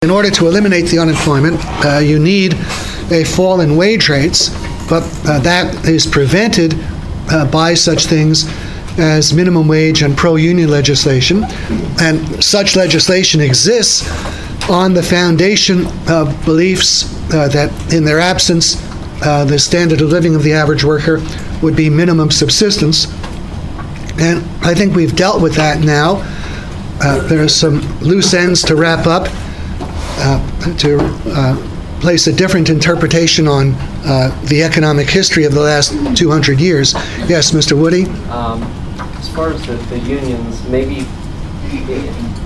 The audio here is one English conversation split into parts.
In order to eliminate the unemployment, you need a fall in wage rates, but that is prevented by such things as minimum wage and pro-union legislation. And such legislation exists on the foundation of beliefs that in their absence, the standard of living of the average worker would be minimum subsistence. And I think we've dealt with that now. There are some loose ends to wrap up, to place a different interpretation on the economic history of the last 200 years. Yes, Mr. Woody? As far as the unions, maybe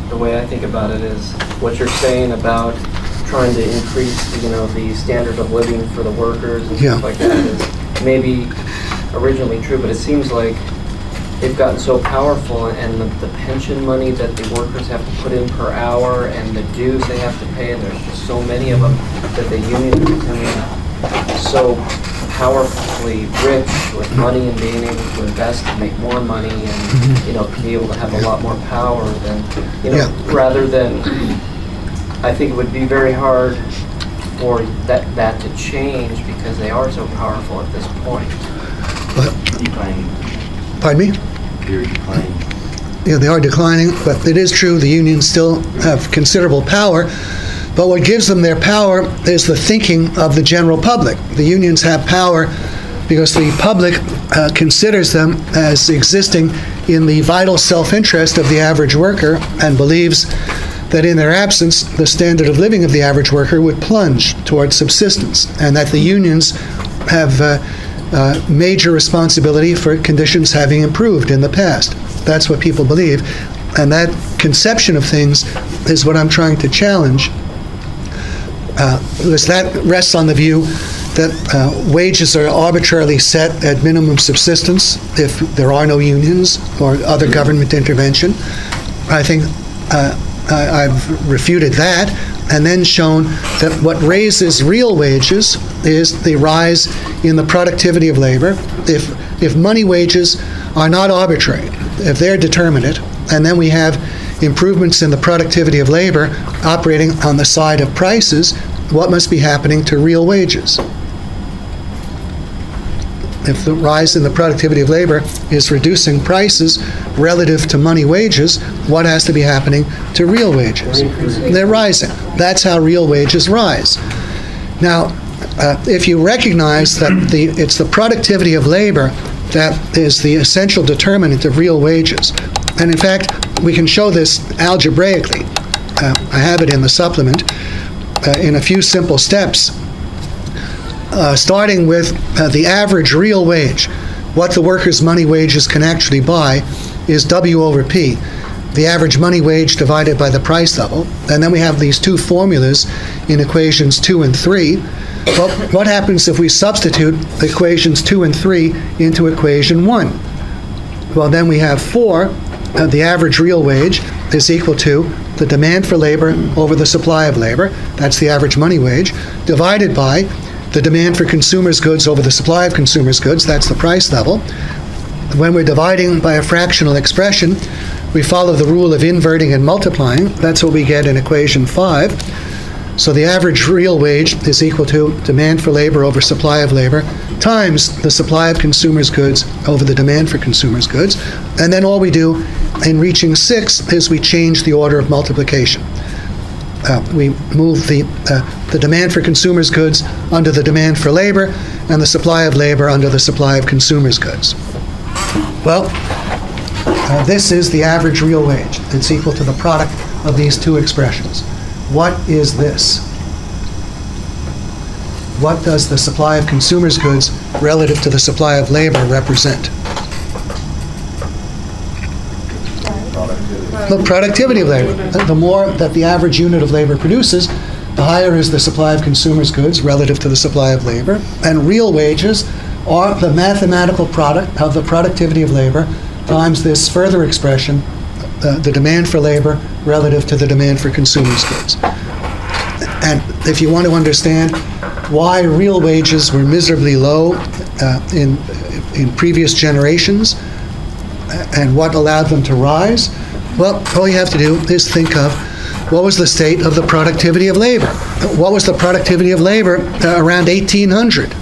the way I think about it is what you're saying about trying to increase, the standard of living for the workers and stuff like that is maybe originally true, but it seems like they've gotten so powerful, and the pension money that the workers have to put in per hour and the dues they have to pay, and there's just so many of them that the union is becoming so powerfully rich with money and being able to invest and make more money and be able to have a lot more power than rather than I think it would be very hard for that to change because they are so powerful at this point. Pardon me? They're declining. Yeah, they are declining, but it is true the unions still have considerable power. But what gives them their power is the thinking of the general public. The unions have power because the public considers them as existing in the vital self-interest of the average worker and believes that in their absence, the standard of living of the average worker would plunge towards subsistence, and that the unions have major responsibility for conditions having improved in the past. That's what people believe, and that conception of things is what I'm trying to challenge, because that rests on the view that wages are arbitrarily set at minimum subsistence if there are no unions or other government intervention. I think I've refuted that and then shown that what raises real wages is the rise in the productivity of labor. If money wages are not arbitrary, if they're determinate, and then we have improvements in the productivity of labor operating on the side of prices, what must be happening to real wages? If the rise in the productivity of labor is reducing prices relative to money wages, what has to be happening to real wages? They're rising. That's how real wages rise. Now, if you recognize that it's the productivity of labor that is the essential determinant of real wages, and in fact, we can show this algebraically. I have it in the supplement in a few simple steps. Starting with the average real wage, what the worker's money wages can actually buy is W over P, the average money wage divided by the price level. And then we have these two formulas in equations 2 and 3. Well, what happens if we substitute equations 2 and 3 into equation 1? Well, then we have 4, the average real wage is equal to the demand for labor over the supply of labor, that's the average money wage, divided by the demand for consumers' goods over the supply of consumers' goods, that's the price level. When we're dividing by a fractional expression, we follow the rule of inverting and multiplying. That's what we get in equation 5. So the average real wage is equal to demand for labor over supply of labor times the supply of consumers' goods over the demand for consumers' goods. And then all we do in reaching 6 is we change the order of multiplication. We move the demand for consumers' goods under the demand for labor and the supply of labor under the supply of consumers' goods. Well, this is the average real wage. It's equal to the product of these two expressions. What is this? What does the supply of consumers' goods relative to the supply of labor represent? The productivity of labor. The more that the average unit of labor produces, the higher is the supply of consumers' goods relative to the supply of labor. And real wages are the mathematical product of the productivity of labor times this further expression, the demand for labor relative to the demand for consumers' goods. And if you want to understand why real wages were miserably low in previous generations and what allowed them to rise, well, all you have to do is think of what was the state of the productivity of labor? What was the productivity of labor around 1800?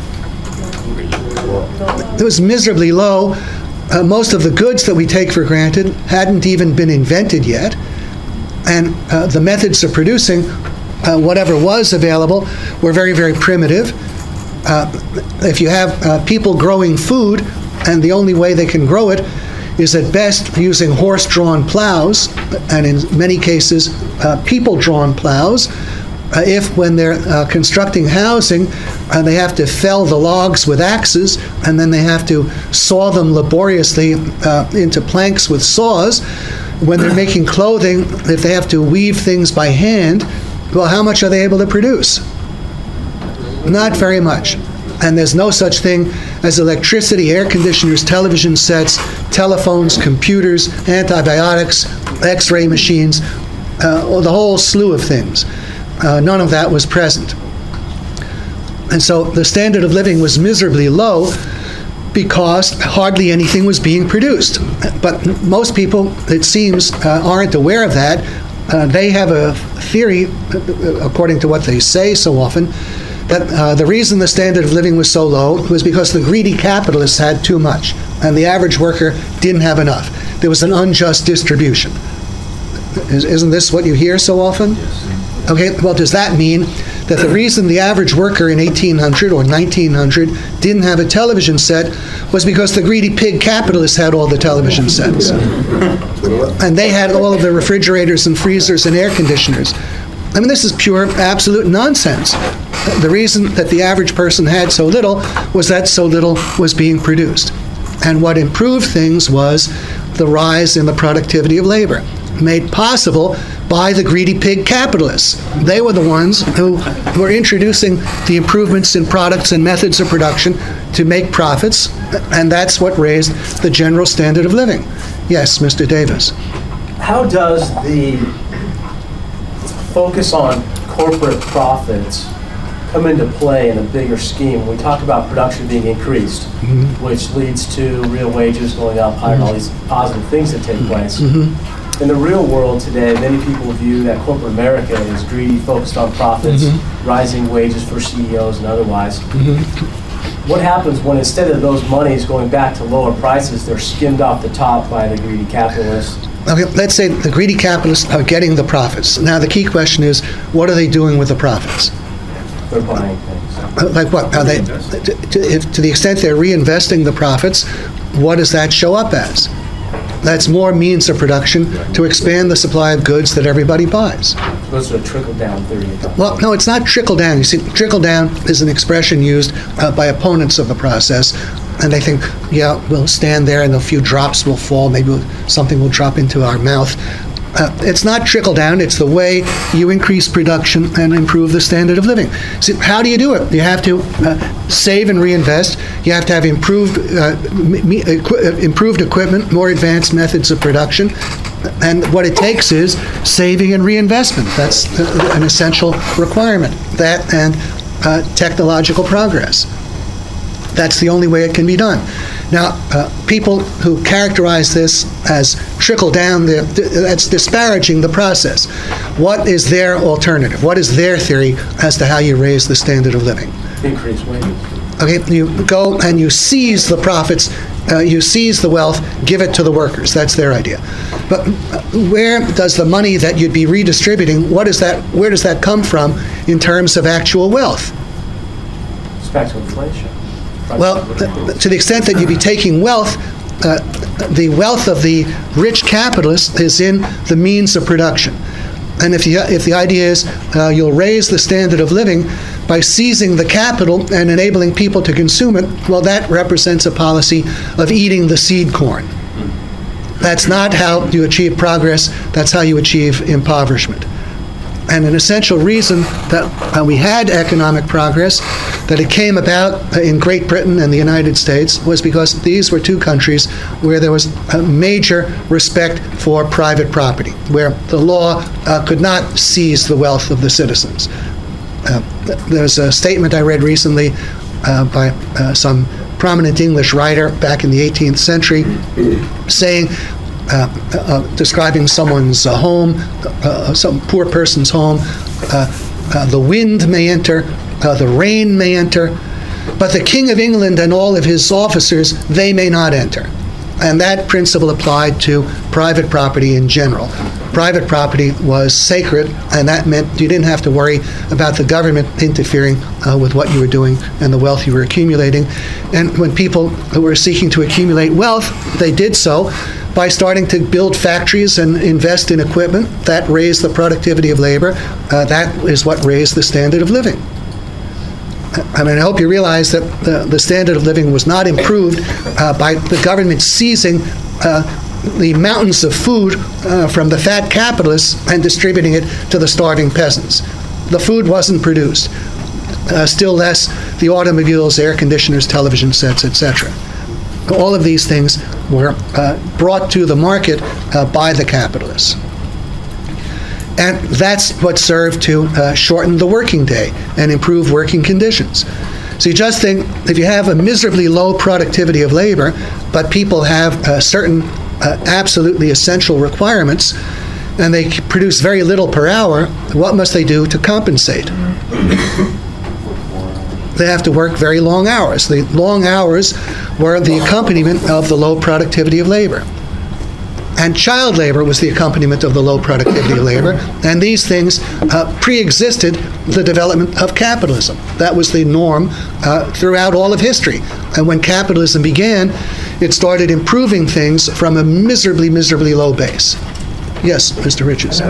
It was miserably low. Most of the goods that we take for granted hadn't even been invented yet. And the methods of producing whatever was available were very, very primitive. If you have people growing food, and the only way they can grow it is at best using horse-drawn plows, and in many cases, people-drawn plows. If when they're constructing housing, they have to fell the logs with axes, and then they have to saw them laboriously into planks with saws. When they're making clothing, if they have to weave things by hand, well, how much are they able to produce? Not very much. And there's no such thing as electricity, air conditioners, television sets, telephones, computers, antibiotics, X-ray machines, the whole slew of things. None of that was present. And so the standard of living was miserably low because hardly anything was being produced. But most people, it seems, aren't aware of that. They have a theory, according to what they say so often, that the reason the standard of living was so low was because the greedy capitalists had too much, and the average worker didn't have enough. There was an unjust distribution. Isn't this what you hear so often? Yes. Okay, well, does that mean that the reason the average worker in 1800 or 1900 didn't have a television set was because the greedy pig capitalists had all the television sets? And they had all of the refrigerators and freezers and air conditioners. I mean, this is pure, absolute nonsense. The reason that the average person had so little was that so little was being produced. And what improved things was the rise in the productivity of labor, made possible by the greedy pig capitalists. They were the ones who were introducing the improvements in products and methods of production to make profits, and that's what raised the general standard of living. Yes, Mr. Davis. How does the focus on corporate profits come into play in a bigger scheme? We talk about production being increased, which leads to real wages going up higher, and all these positive things that take place. In the real world today, many people view that corporate America is greedy, focused on profits, rising wages for CEOs and otherwise. What happens when instead of those monies going back to lower prices, they're skimmed off the top by the greedy capitalists? Okay, let's say the greedy capitalists are getting the profits. Now the key question is, what are they doing with the profits? They're buying things. Like what? Are they, to the extent they're reinvesting the profits, what does that show up as? That's more means of production to expand the supply of goods that everybody buys. Those are trickle-down theory. Well, no, it's not trickle-down. You see, trickle-down is an expression used by opponents of the process, and they think, yeah, we'll stand there and a few drops will fall, maybe something will drop into our mouth. It's not trickle-down. It's the way you increase production and improve the standard of living. See, how do you do it? You have to save and reinvest. You have to have improved equipment, more advanced methods of production. And what it takes is saving and reinvestment. That's an essential requirement. That and technological progress. That's the only way it can be done. Now, people who characterize this as trickle down, that's disparaging the process. What is their alternative? What is their theory as to how you raise the standard of living? Increase wages. Okay, you go and you seize the profits, you seize the wealth, give it to the workers. That's their idea. But where does the money that you'd be redistributing, where does that come from in terms of actual wealth? It's back to inflation. Well, to the extent that you'd be taking wealth, the wealth of the rich capitalist is in the means of production. And if the idea is you'll raise the standard of living by seizing the capital and enabling people to consume it, well, that represents a policy of eating the seed corn. That's not how you achieve progress. That's how you achieve impoverishment. And an essential reason that we had economic progress, that it came about in Great Britain and the United States, was because these were two countries where there was a major respect for private property, where the law could not seize the wealth of the citizens. There's a statement I read recently by some prominent English writer back in the 18th century saying, describing someone's home, some poor person's home. The wind may enter, the rain may enter, but the King of England and all of his officers, they may not enter. And that principle applied to private property in general. Private property was sacred, and that meant you didn't have to worry about the government interfering with what you were doing and the wealth you were accumulating. And when people were seeking to accumulate wealth, they did so by starting to build factories and invest in equipment. That raised the productivity of labor. That is what raised the standard of living. I mean, I hope you realize that the standard of living was not improved by the government seizing the mountains of food from the fat capitalists and distributing it to the starving peasants. The food wasn't produced. Still less the automobiles, air conditioners, television sets, etc. All of these things were brought to the market by the capitalists. And that's what served to shorten the working day and improve working conditions. So you just think, if you have a miserably low productivity of labor, but people have certain absolutely essential requirements, and they produce very little per hour, what must they do to compensate? They have to work very long hours. The long hours were the accompaniment of the low productivity of labor. And child labor was the accompaniment of the low productivity of labor. And these things pre-existed the development of capitalism. That was the norm throughout all of history. And when capitalism began, it started improving things from a miserably, miserably low base. Yes, Mr. Richards.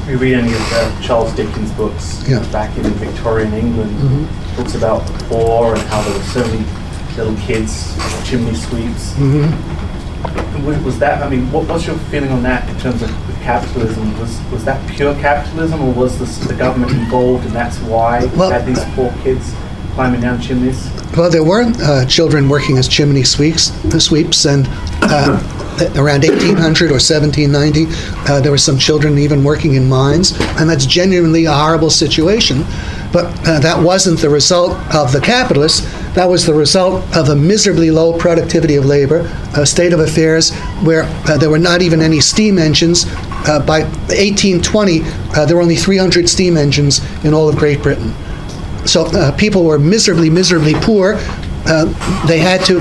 We read any of Charles Dickens' books back in Victorian England. Books about the poor and how there were so many little kids, chimney sweeps. Was that, I mean, what was your feeling on that in terms of capitalism? Was that pure capitalism, or was the government involved, and that's why you had these poor kids climbing down chimneys? Well, there were children working as chimney sweeps, and around 1800 or 1790, there were some children even working in mines, and that's genuinely a horrible situation. But that wasn't the result of the capitalists. That was the result of a miserably low productivity of labor, a state of affairs where there were not even any steam engines. By 1820, there were only 300 steam engines in all of Great Britain. So people were miserably, miserably poor. They had to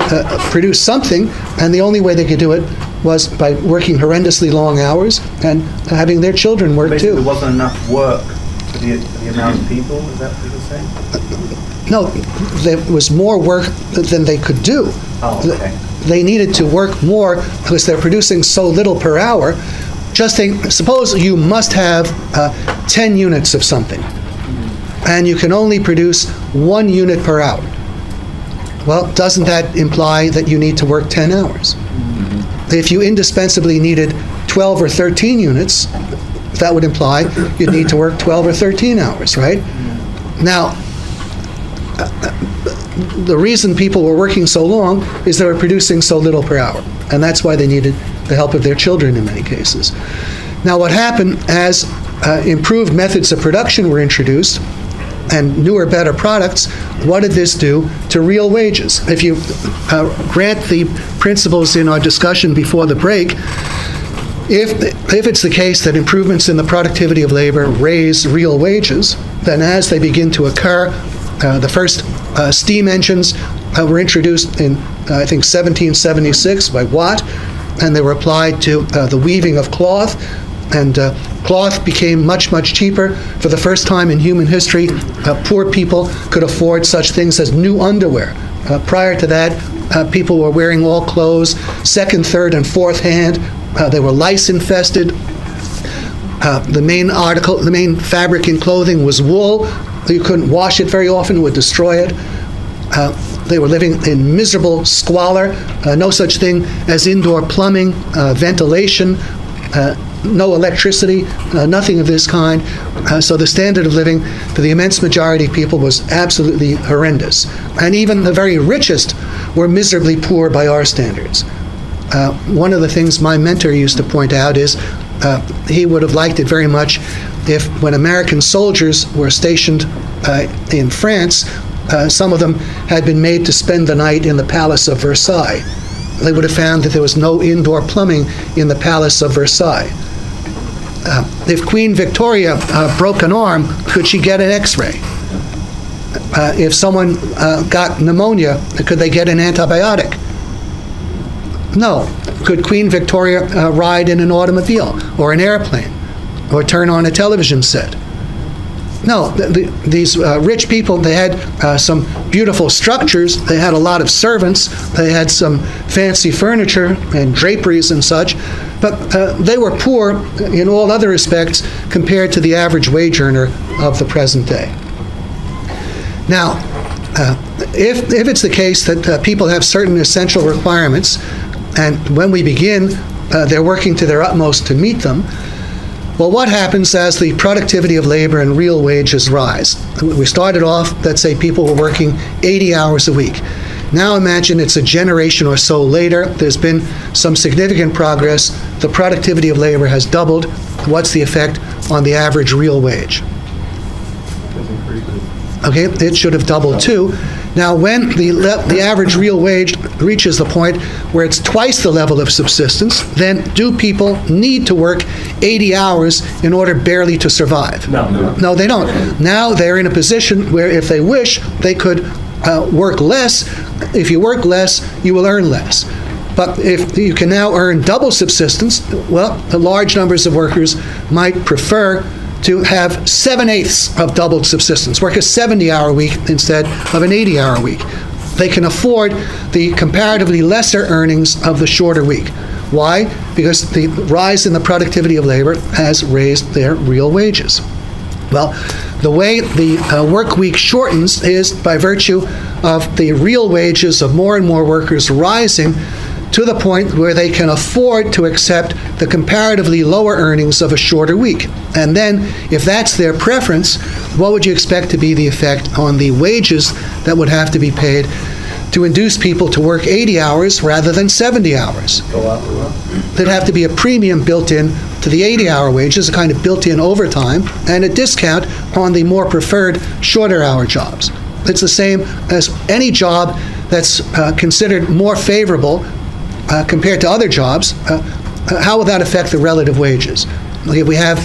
produce something, and the only way they could do it was by working horrendously long hours and having their children work too. There wasn't enough work for the amount of people, is that what you're saying? No, there was more work than they could do. Oh, okay. They needed to work more because they're producing so little per hour. Just think, suppose you must have 10 units of something, and you can only produce 1 unit per hour. Well, doesn't that imply that you need to work 10 hours? If you indispensably needed 12 or 13 units, that would imply you'd need to work 12 or 13 hours, right? Now, the reason people were working so long is they were producing so little per hour, and that's why they needed the help of their children in many cases. Now, what happened as improved methods of production were introduced and newer, better products, what did this do to real wages? If you grant the principles in our discussion before the break, if it's the case that improvements in the productivity of labor raise real wages, then as they begin to occur, the first steam engines were introduced in, I think, 1776 by Watt, and they were applied to the weaving of cloth, and cloth became much, much cheaper. For the first time in human history, poor people could afford such things as new underwear. Prior to that, people were wearing all clothes, second, third, and fourth hand. They were lice infested. The main fabric in clothing was wool. You couldn't wash it very often, it would destroy it. They were living in miserable squalor, no such thing as indoor plumbing, ventilation, no electricity, nothing of this kind. So the standard of living for the immense majority of people was absolutely horrendous. And even the very richest were miserably poor by our standards. One of the things my mentor used to point out is he would have liked it very much if, when American soldiers were stationed in France, some of them had been made to spend the night in the Palace of Versailles. they would have found that there was no indoor plumbing in the Palace of Versailles. If Queen Victoria broke an arm, could she get an x-ray? If someone got pneumonia, could they get an antibiotic? No. Could Queen Victoria ride in an automobile or an airplane or turn on a television set? No. These rich people, they had some beautiful structures. They had a lot of servants. They had some fancy furniture and draperies and such. But they were poor in all other respects compared to the average wage earner of the present day. Now, if it's the case that people have certain essential requirements, and when we begin, they're working to their utmost to meet them, well, what happens as the productivity of labor and real wages rise? We started off, let's say people were working 80 hours a week. Now imagine it's a generation or so later, there's been some significant progress, the productivity of labor has doubled. What's the effect on the average real wage? Okay, it should have doubled too. Now, when the average real wage reaches the point where it's twice the level of subsistence, then do people need to work 80 hours in order barely to survive? No. No, they don't. Now they're in a position where if they wish, they could work less. If you work less, you will earn less. But if you can now earn double subsistence, well, the large numbers of workers might prefer to have 7/8 of doubled subsistence, work a 70-hour week instead of an 80-hour week. They can afford the comparatively lesser earnings of the shorter week. Why? Because the rise in the productivity of labor has raised their real wages. Well, the way the work week shortens is by virtue of the real wages of more and more workers rising to the point where they can afford to accept the comparatively lower earnings of a shorter week. And then, if that's their preference, what would you expect to be the effect on the wages that would have to be paid to induce people to work 80 hours rather than 70 hours? There'd have to be a premium built in to the 80-hour wages, a kind of built-in overtime, and a discount on the more preferred shorter-hour jobs. It's the same as any job that's considered more favorable compared to other jobs. How will that affect the relative wages? If we have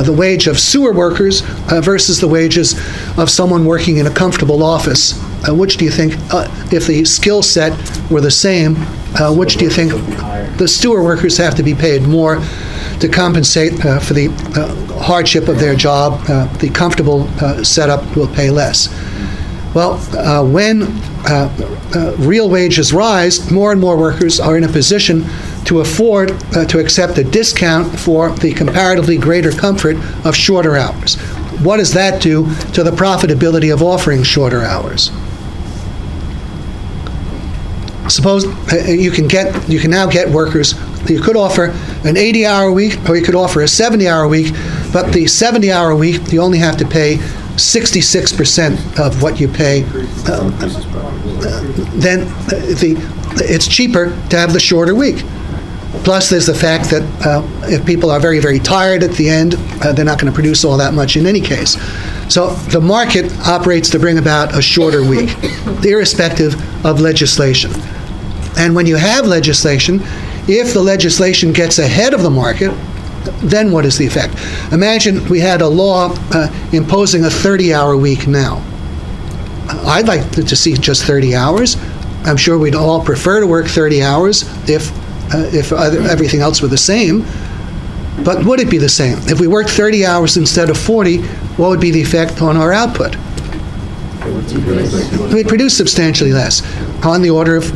the wage of sewer workers versus the wages of someone working in a comfortable office, which do you think, if the skill set were the same, which do you think the sewer workers have to be paid more to compensate for the hardship of their job? The comfortable setup will pay less. Well, when real wages rise, more and more workers are in a position to afford to accept a discount for the comparatively greater comfort of shorter hours. What does that do to the profitability of offering shorter hours? Suppose you can now get workers, you could offer an 80-hour week or you could offer a 70-hour week, but the 70-hour week you only have to pay 66% of what you pay, then it's cheaper to have the shorter week. Plus, there's the fact that if people are very, very tired at the end, they're not going to produce all that much in any case. So the market operates to bring about a shorter week, irrespective of legislation. And when you have legislation, if the legislation gets ahead of the market, then what is the effect? Imagine we had a law imposing a 30-hour week now. I'd like to see just 30 hours. I'm sure we'd all prefer to work 30 hours if everything else were the same. But would it be the same? If we worked 30 hours instead of 40, what would be the effect on our output? We'd produce substantially less, on the order of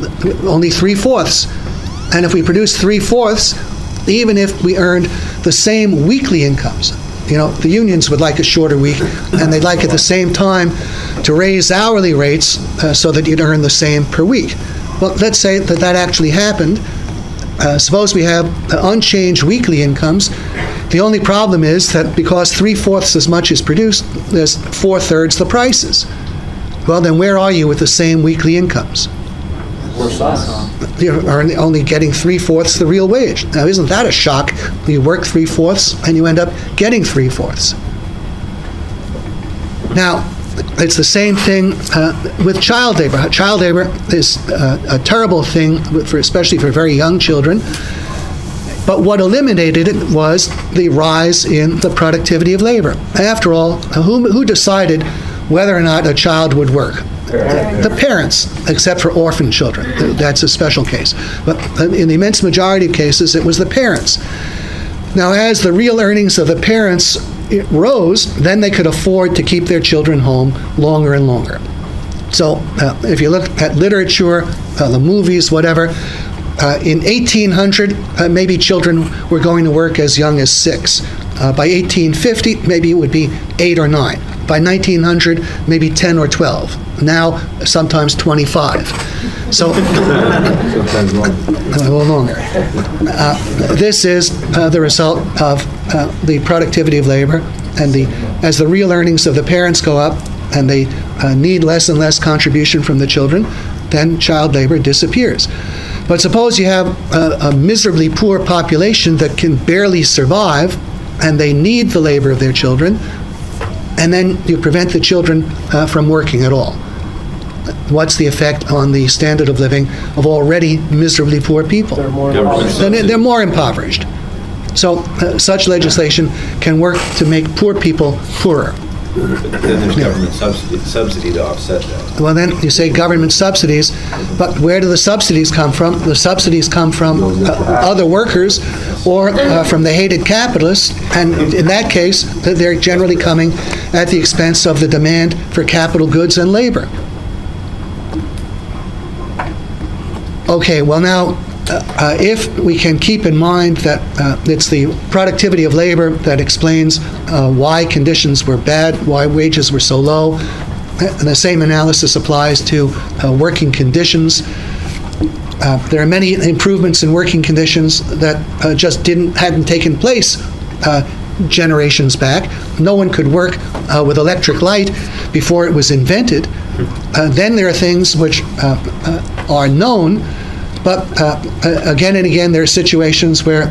only 3/4. And if we produce 3/4, even if we earned the same weekly incomes, the unions would like a shorter week, and they'd like at the same time to raise hourly rates so that you'd earn the same per week. Well, let's say that actually happened. Suppose we have unchanged weekly incomes. The only problem is that because 3/4 as much is produced, there's 4/3 the prices. Well, then where are you with the same weekly incomes? You are only getting 3/4 the real wage. Now, isn't that a shock? You work 3/4 and you end up getting 3/4. Now, it's the same thing with child labor. Child labor is a terrible thing, especially for very young children. But what eliminated it was the rise in the productivity of labor. After all, who decided whether or not a child would work? The parents, except for orphan children. That's a special case. But in the immense majority of cases, it was the parents. Now, as the real earnings of the parents rose, then they could afford to keep their children home longer and longer. So if you look at literature, the movies, whatever, in 1800, maybe children were going to work as young as 6. By 1850, maybe it would be 8 or 9. By 1900, maybe 10 or 12. Now, sometimes 25. So, a little longer. This is the result of the productivity of labor, and as the real earnings of the parents go up, and they need less and less contribution from the children, then child labor disappears. But suppose you have a miserably poor population that can barely survive, and they need the labor of their children, and then you prevent the children from working at all. What's the effect on the standard of living of already miserably poor people? They're more impoverished. They're more impoverished. So such legislation can work to make poor people poorer. But then there's government subsidy to offset that. Well, then you say government subsidies, but where do the subsidies come from? The subsidies come from other workers or from the hated capitalists, and in that case, they're generally coming at the expense of the demand for capital goods and labor. Okay, well now, if we can keep in mind that it's the productivity of labor that explains why conditions were bad, why wages were so low, and the same analysis applies to working conditions. There are many improvements in working conditions that just hadn't taken place generations back. No one could work with electric light before it was invented. Then there are things which are known, but again and again there are situations where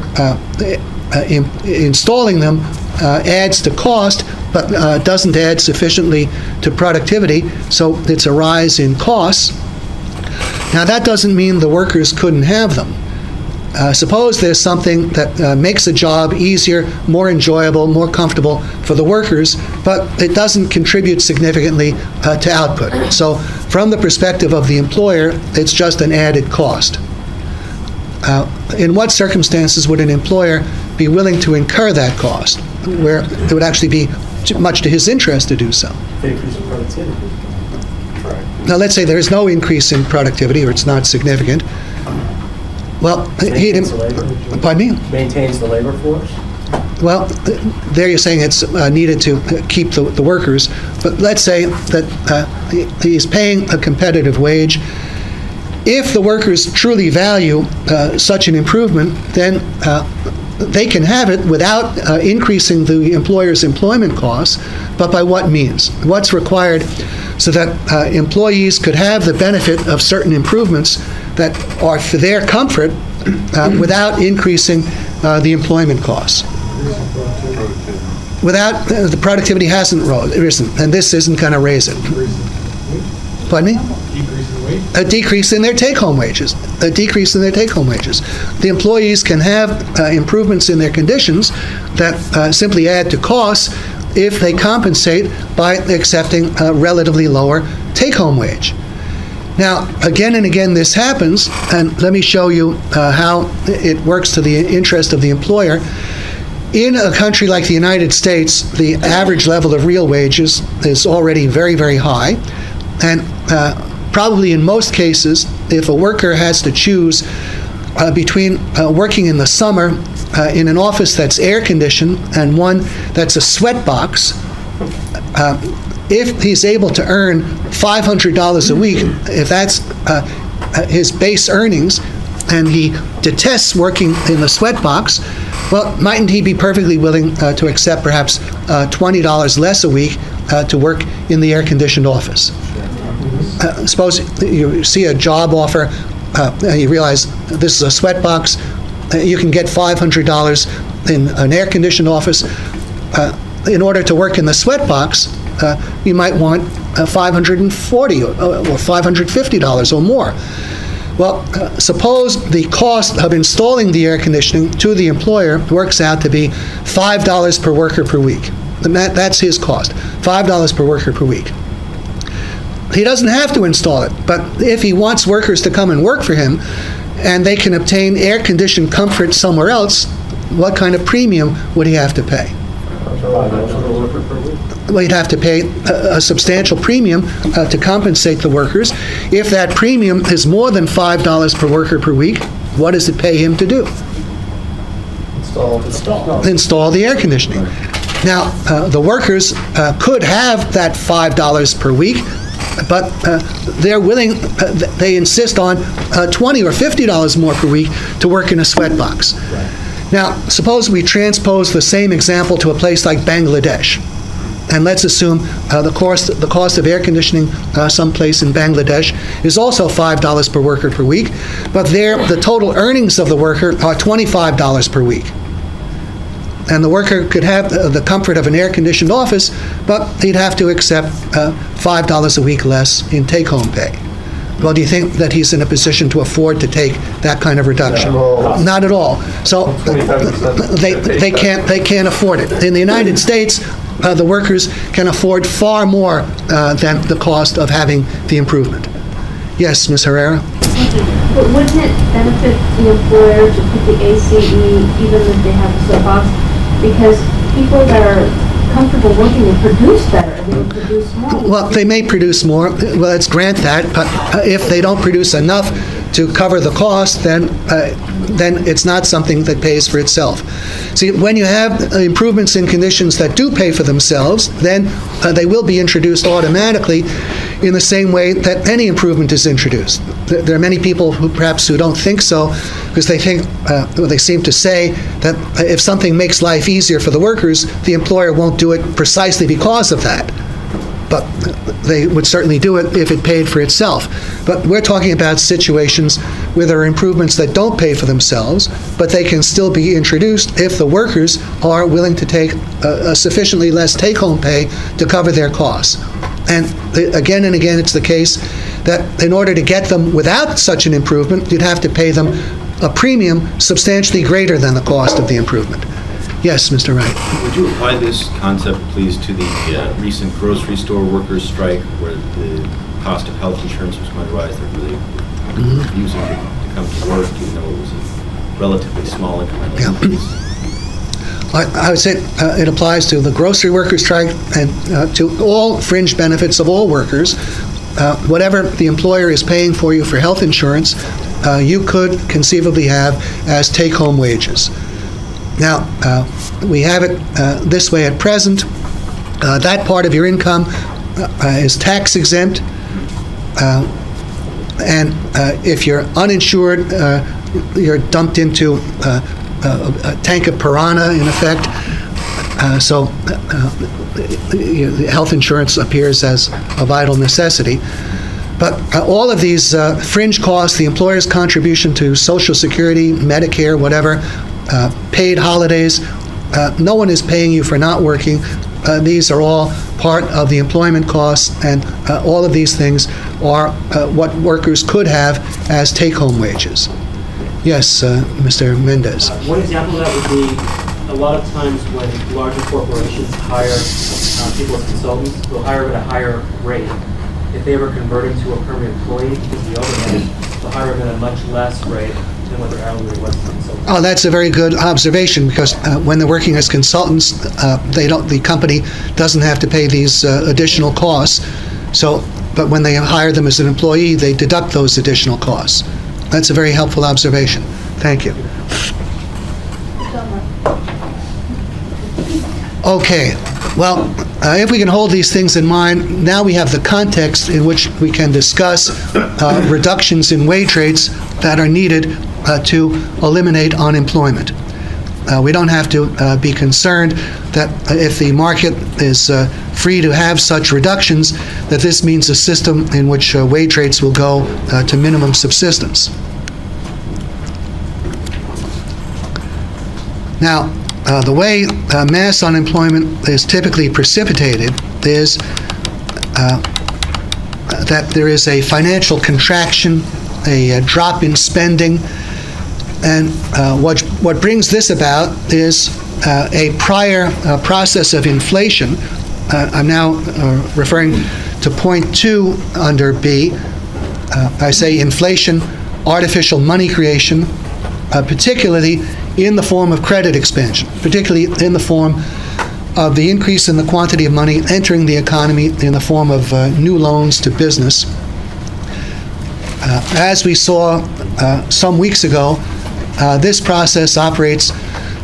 installing them adds to cost, but doesn't add sufficiently to productivity, so it's a rise in costs. Now that doesn't mean the workers couldn't have them. Suppose there's something that makes a job easier, more enjoyable, more comfortable for the workers, but it doesn't contribute significantly to output. So from the perspective of the employer, it's just an added cost. In what circumstances would an employer be willing to incur that cost, where it would actually be much to his interest to do so? Increase in productivity. Now let's say there's no increase in productivity, or it's not significant. Well, Maintains the labor. Pardon me? Maintains the labor force. Well, there you're saying it's needed to keep the workers, but let's say that he's paying a competitive wage. If the workers truly value such an improvement, then they can have it without increasing the employer's employment costs, but by what means? What's required so that employees could have the benefit of certain improvements that are for their comfort without increasing the employment costs? Without, the productivity hasn't risen, and this isn't going to raise it. Pardon me? A decrease in their take-home wages. A decrease in their take-home wages. The employees can have improvements in their conditions that simply add to costs if they compensate by accepting a relatively lower take-home wage. Now, again and again this happens, and let me show you how it works to the interest of the employer. In a country like the United States, the average level of real wages is already very, very high, and probably in most cases, if a worker has to choose between working in the summer in an office that's air-conditioned and one that's a sweat box, if he's able to earn $500 a week, if that's his base earnings, and he detests working in the sweat box, well, mightn't he be perfectly willing to accept perhaps $20 less a week to work in the air-conditioned office? Suppose you see a job offer, and you realize this is a sweat box, you can get $500 in an air-conditioned office. In order to work in the sweat box, you might want $540 or $550 or more. Well, suppose the cost of installing the air conditioning to the employer works out to be $5 per worker per week. And that's his cost, $5 per worker per week. He doesn't have to install it, but if he wants workers to come and work for him and they can obtain air-conditioned comfort somewhere else, what kind of premium would he have to pay? Well, he'd have to pay a substantial premium to compensate the workers. If that premium is more than $5 per worker per week, what does it pay him to do? Install the air conditioning. Now, the workers could have that $5 per week, but they're willing, they insist on $20 or $50 more per week to work in a sweatbox. Now, suppose we transpose the same example to a place like Bangladesh. And let's assume the cost of air conditioning someplace in Bangladesh is also $5 per worker per week, but there the total earnings of the worker are $25 per week. And the worker could have the comfort of an air-conditioned office, but he'd have to accept $5 a week less in take-home pay. Well, do you think that he's in a position to afford to take that kind of reduction? No. Not at all. So they can't afford it. In the United States, the workers can afford far more than the cost of having the improvement. Yes, Ms. Herrera? But wouldn't it benefit the employer to put the ACE even if they have a sweatbox? Because people that are comfortable working will produce better and they will produce more. Well, they may produce more. Well, let's grant that. But if they don't produce enough to cover the cost, then it's not something that pays for itself. See, when you have improvements in conditions that do pay for themselves, then they will be introduced automatically in the same way that any improvement is introduced. There are many people who perhaps don't think so, because they think, they seem to say that if something makes life easier for the workers, the employer won't do it precisely because of that. But they would certainly do it if it paid for itself. But we're talking about situations where there are improvements that don't pay for themselves, but they can still be introduced if the workers are willing to take a sufficiently less take-home pay to cover their costs. And again and again, it's the case that in order to get them without such an improvement, you'd have to pay them a premium substantially greater than the cost of the improvement. Yes, Mr. Wright. Would you apply this concept, please, to the recent grocery store workers' strike, where the cost of health insurance was going to rise? They're really refusing to come to work, even though it was a relatively small incremental increase. I would say it applies to the grocery workers' strike and to all fringe benefits of all workers. Whatever the employer is paying for you for health insurance, you could conceivably have as take-home wages. Now, we have it this way at present. That part of your income is tax exempt, and if you're uninsured, you're dumped into a tank of piranha, in effect. So the health insurance appears as a vital necessity. But all of these fringe costs, the employer's contribution to Social Security, Medicare, whatever, paid holidays, no one is paying you for not working. These are all part of the employment costs, and all of these things are what workers could have as take-home wages. Yes, Mr. Mendez. One example of that would be a lot of times when larger corporations hire people as consultants, they'll hire them at a higher rate. If they were converting to a permanent employee, because of the overhead, they'll hire them at a much less rate than what their hourly rate was as consultants. Oh, that's a very good observation, because when they're working as consultants, the company doesn't have to pay these additional costs. So, but when they hire them as an employee, they deduct those additional costs. That's a very helpful observation. Thank you. Okay. Well, if we can hold these things in mind, now we have the context in which we can discuss reductions in wage rates that are needed to eliminate unemployment. We don't have to be concerned that if the market is free to have such reductions, that this means a system in which wage rates will go to minimum subsistence. Now, the way mass unemployment is typically precipitated is that there is a financial contraction, a drop in spending, and what brings this about is a prior process of inflation. I'm now referring to point 2 under B. I say inflation, artificial money creation, particularly in the form of credit expansion, particularly in the form of the increase in the quantity of money entering the economy in the form of new loans to business. As we saw some weeks ago, this process operates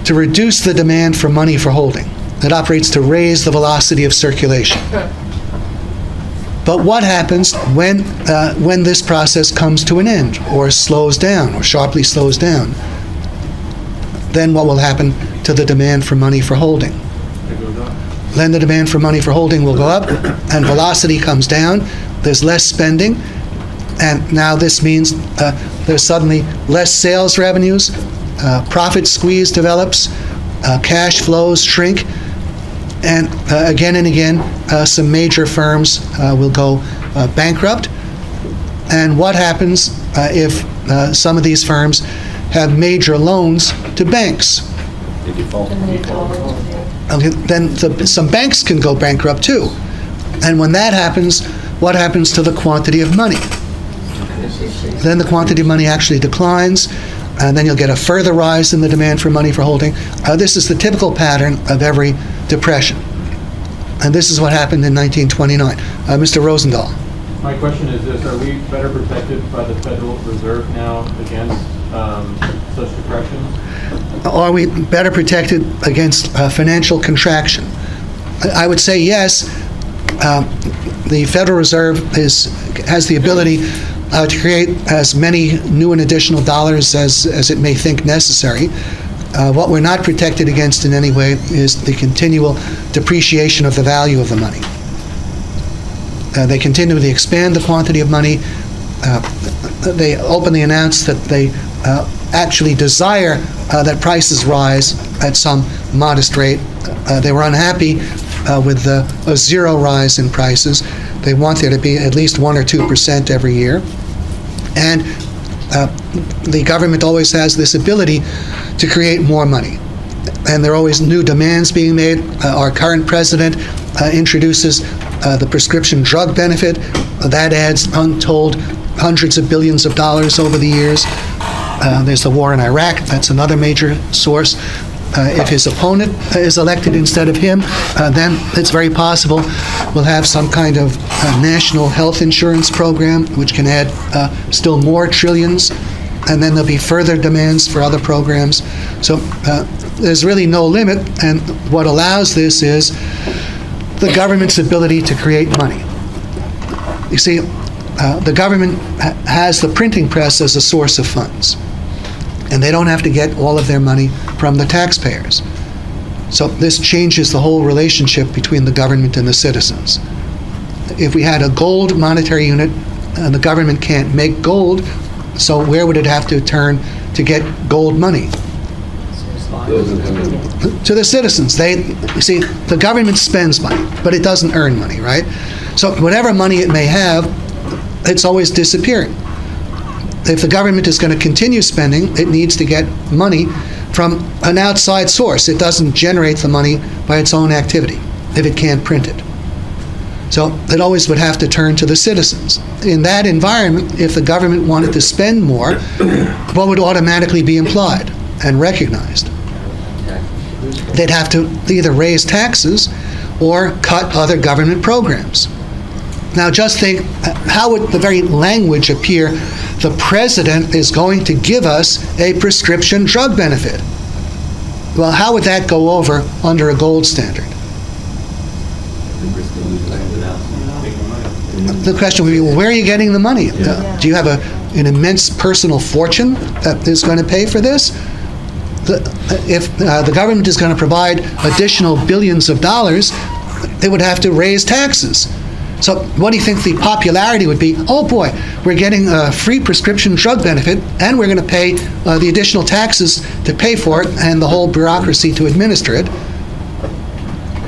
to reduce the demand for money for holding. It operates to raise the velocity of circulation. But what happens when this process comes to an end, or slows down, or sharply slows down? Then what will happen to the demand for money for holding? It goes up. Then the demand for money for holding will go up, and velocity comes down. There's less spending, and now this means there's suddenly less sales revenues, profit squeeze develops, cash flows shrink, and again and again, some major firms will go bankrupt. And what happens if some of these firms have major loans to banks? They default. Okay, then some banks can go bankrupt too. And when that happens, what happens to the quantity of money? Then the quantity of money actually declines, and then you'll get a further rise in the demand for money for holding. This is the typical pattern of every depression. And this is what happened in 1929. Mr. Rosendahl. My question is this: are we better protected by the Federal Reserve now against such depressions? Are we better protected against financial contraction? I would say yes. The Federal Reserve has the ability to create as many new and additional dollars as it may think necessary. What we're not protected against in any way is the continual depreciation of the value of the money. They continually expand the quantity of money. They openly announce that they actually desire that prices rise at some modest rate. They were unhappy with a zero rise in prices. They want there to be at least 1 or 2% every year. And the government always has this ability to create more money. And there are always new demands being made. Our current president introduces the prescription drug benefit. That adds untold hundreds of billions of dollars over the years. There's the war in Iraq. That's another major source. If his opponent is elected instead of him, then it's very possible we'll have some kind of national health insurance program which can add still more trillions, and then there'll be further demands for other programs. So there's really no limit, and what allows this is the government's ability to create money. You see, the government has the printing press as a source of funds, and they don't have to get all of their money from the taxpayers. So this changes the whole relationship between the government and the citizens. If we had a gold monetary unit, the government can't make gold, so where would it have to turn to get gold money? To the citizens. You see, the government spends money, but it doesn't earn money, right? So whatever money it may have, it's always disappearing. If the government is going to continue spending, it needs to get money from an outside source. It doesn't generate the money by its own activity if it can't print it. So it always would have to turn to the citizens. In that environment, if the government wanted to spend more, what would automatically be implied and recognized? They'd have to either raise taxes or cut other government programs. Now just think, how would the very language appear? The president is going to give us a prescription drug benefit. Well, how would that go over under a gold standard? The question would be, well, where are you getting the money? Do you have an immense personal fortune that is going to pay for this? If the government is going to provide additional billions of dollars, they would have to raise taxes. So what do you think the popularity would be? Oh boy, we're getting a free prescription drug benefit, and we're going to pay the additional taxes to pay for it and the whole bureaucracy to administer it.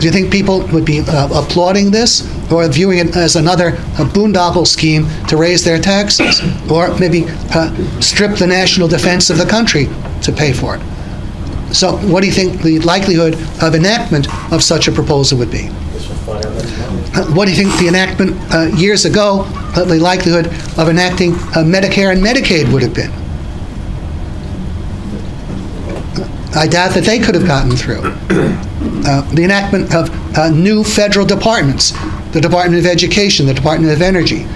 Do you think people would be applauding this, or viewing it as another boondoggle scheme to raise their taxes, or maybe strip the national defense of the country to pay for it? So what do you think the likelihood of enactment of such a proposal would be? What do you think the enactment years ago, the likelihood of enacting Medicare and Medicaid would have been? I doubt that they could have gotten through. The enactment of new federal departments, the Department of Education, the Department of Energy,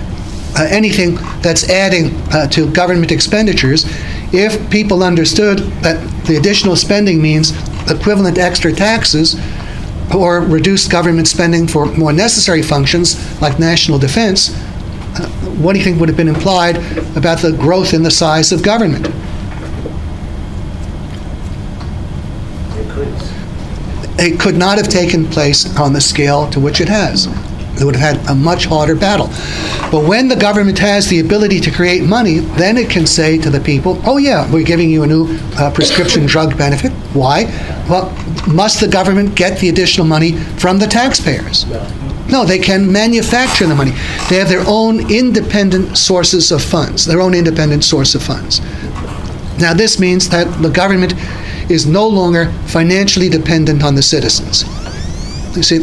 anything that's adding to government expenditures, if people understood that the additional spending means equivalent extra taxes or reduced government spending for more necessary functions like national defense, what do you think would have been implied about the growth in the size of government? It could not have taken place on the scale to which it has. It would have had a much harder battle. But when the government has the ability to create money, then it can say to the people, oh yeah, we're giving you a new prescription drug benefit. Why? Well, must the government get the additional money from the taxpayers? No, they can manufacture the money. They have their own independent sources of funds, their own independent source of funds. Now this means that the government is no longer financially dependent on the citizens. You see,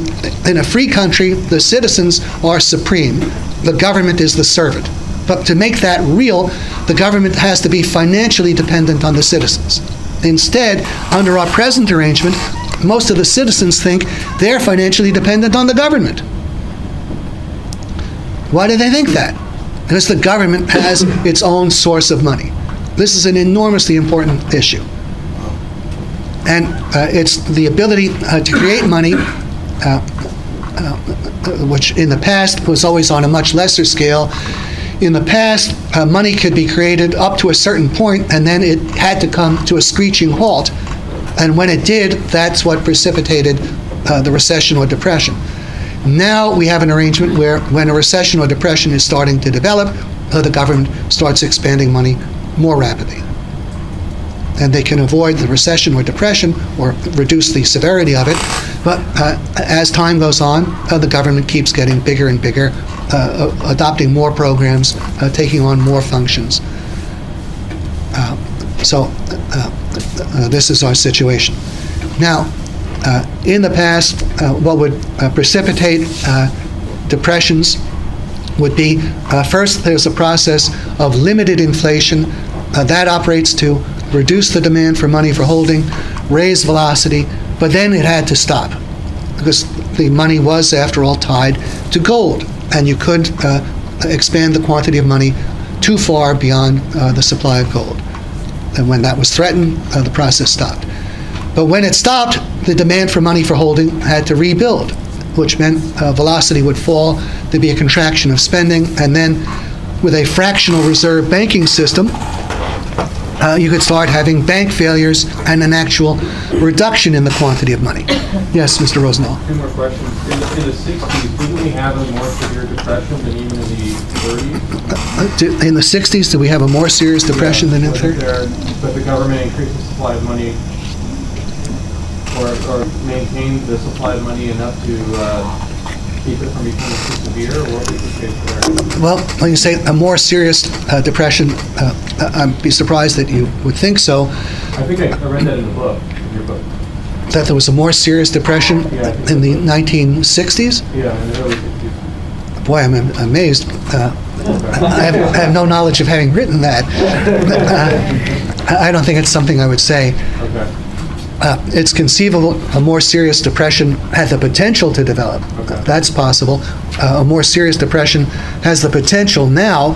in a free country, the citizens are supreme. The government is the servant. But to make that real, the government has to be financially dependent on the citizens. Instead, under our present arrangement, most of the citizens think they're financially dependent on the government. Why do they think that? Because the government has its own source of money. This is an enormously important issue. And it's the ability to create money, which in the past was always on a much lesser scale. In the past, money could be created up to a certain point, and then it had to come to a screeching halt. And when it did, that's what precipitated the recession or depression. Now we have an arrangement where when a recession or depression is starting to develop, the government starts expanding money more rapidly. And they can avoid the recession or depression or reduce the severity of it. But as time goes on, the government keeps getting bigger and bigger, adopting more programs, taking on more functions. So this is our situation. Now, in the past, what would precipitate depressions would be, first, there's a process of limited inflation. That operates to reduce the demand for money for holding, raise velocity, but then it had to stop because the money was, after all, tied to gold, and you couldn't expand the quantity of money too far beyond the supply of gold. And when that was threatened, the process stopped. But when it stopped, the demand for money for holding had to rebuild, which meant velocity would fall, there'd be a contraction of spending, and then with a fractional reserve banking system, you could start having bank failures and an actual reduction in the quantity of money. Yes, Mr. Rosenthal. Two more questions. In the 60s, didn't we have a more severe depression than even in the 30s? In the 60s, did we have a more serious depression than in the 30s? But the government increased the supply of money or maintained the supply of money enough to keep it from becoming too severe, or what was the case there? Well, when you say a more serious depression, I'd be surprised that you would think so. I think I read that in the book, in your book. That there was a more serious depression in the 1960s? Yeah, in the early 60s. Boy, I'm amazed. I have no knowledge of having written that. I don't think it's something I would say. Okay. It's conceivable a more serious depression had the potential to develop. Okay. That's possible. A more serious depression has the potential now,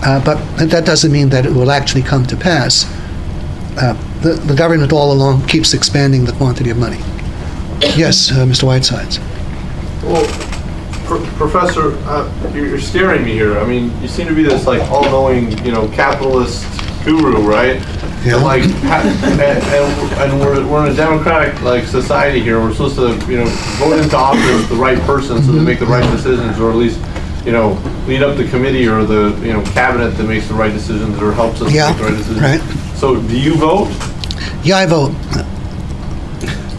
but that doesn't mean that it will actually come to pass. The government all along keeps expanding the quantity of money. Yes, Mr. Whitesides. Well, Professor, you're scaring me here. I mean, you seem to be this like all-knowing, capitalist guru, right? Yeah. And we're in a democratic society here. We're supposed to vote into office the right person so they make the right decisions, or at least lead up the committee or the cabinet that makes the right decisions or helps us make the right decisions. Right. So do you vote? Yeah, I vote.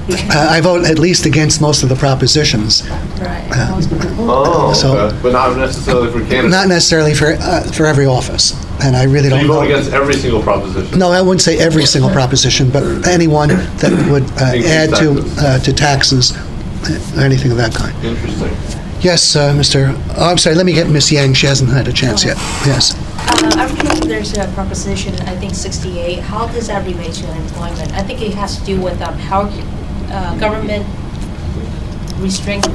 I vote at least against most of the propositions. Right. Okay. But not necessarily for candidates. Not necessarily for every office, and I really So don't you vote know. against every single proposition? No, I wouldn't say every single proposition, but anyone that would add to taxes, or anything of that kind. Interesting. Yes, Mr. Oh, I'm sorry. Let me get Miss Yang. She hasn't had a chance yet. Yes. I'm curious, there's a proposition, I think 68. How does that relate to unemployment? I think it has to do with how government restraint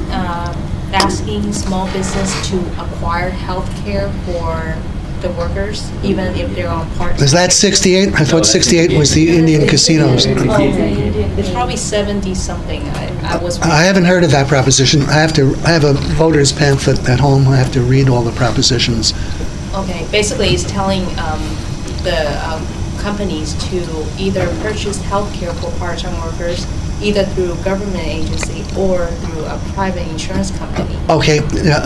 asking small business to acquire health care for the workers, even if they're on part-time. Is that 68? I thought 68 was the Indian casinos. It's probably 70-something. I haven't heard of that proposition. I have a voter's pamphlet at home. I have to read all the propositions. Okay, basically it's telling the companies to either purchase health care for part-time workers, either through a government agency or through a private insurance company. Okay,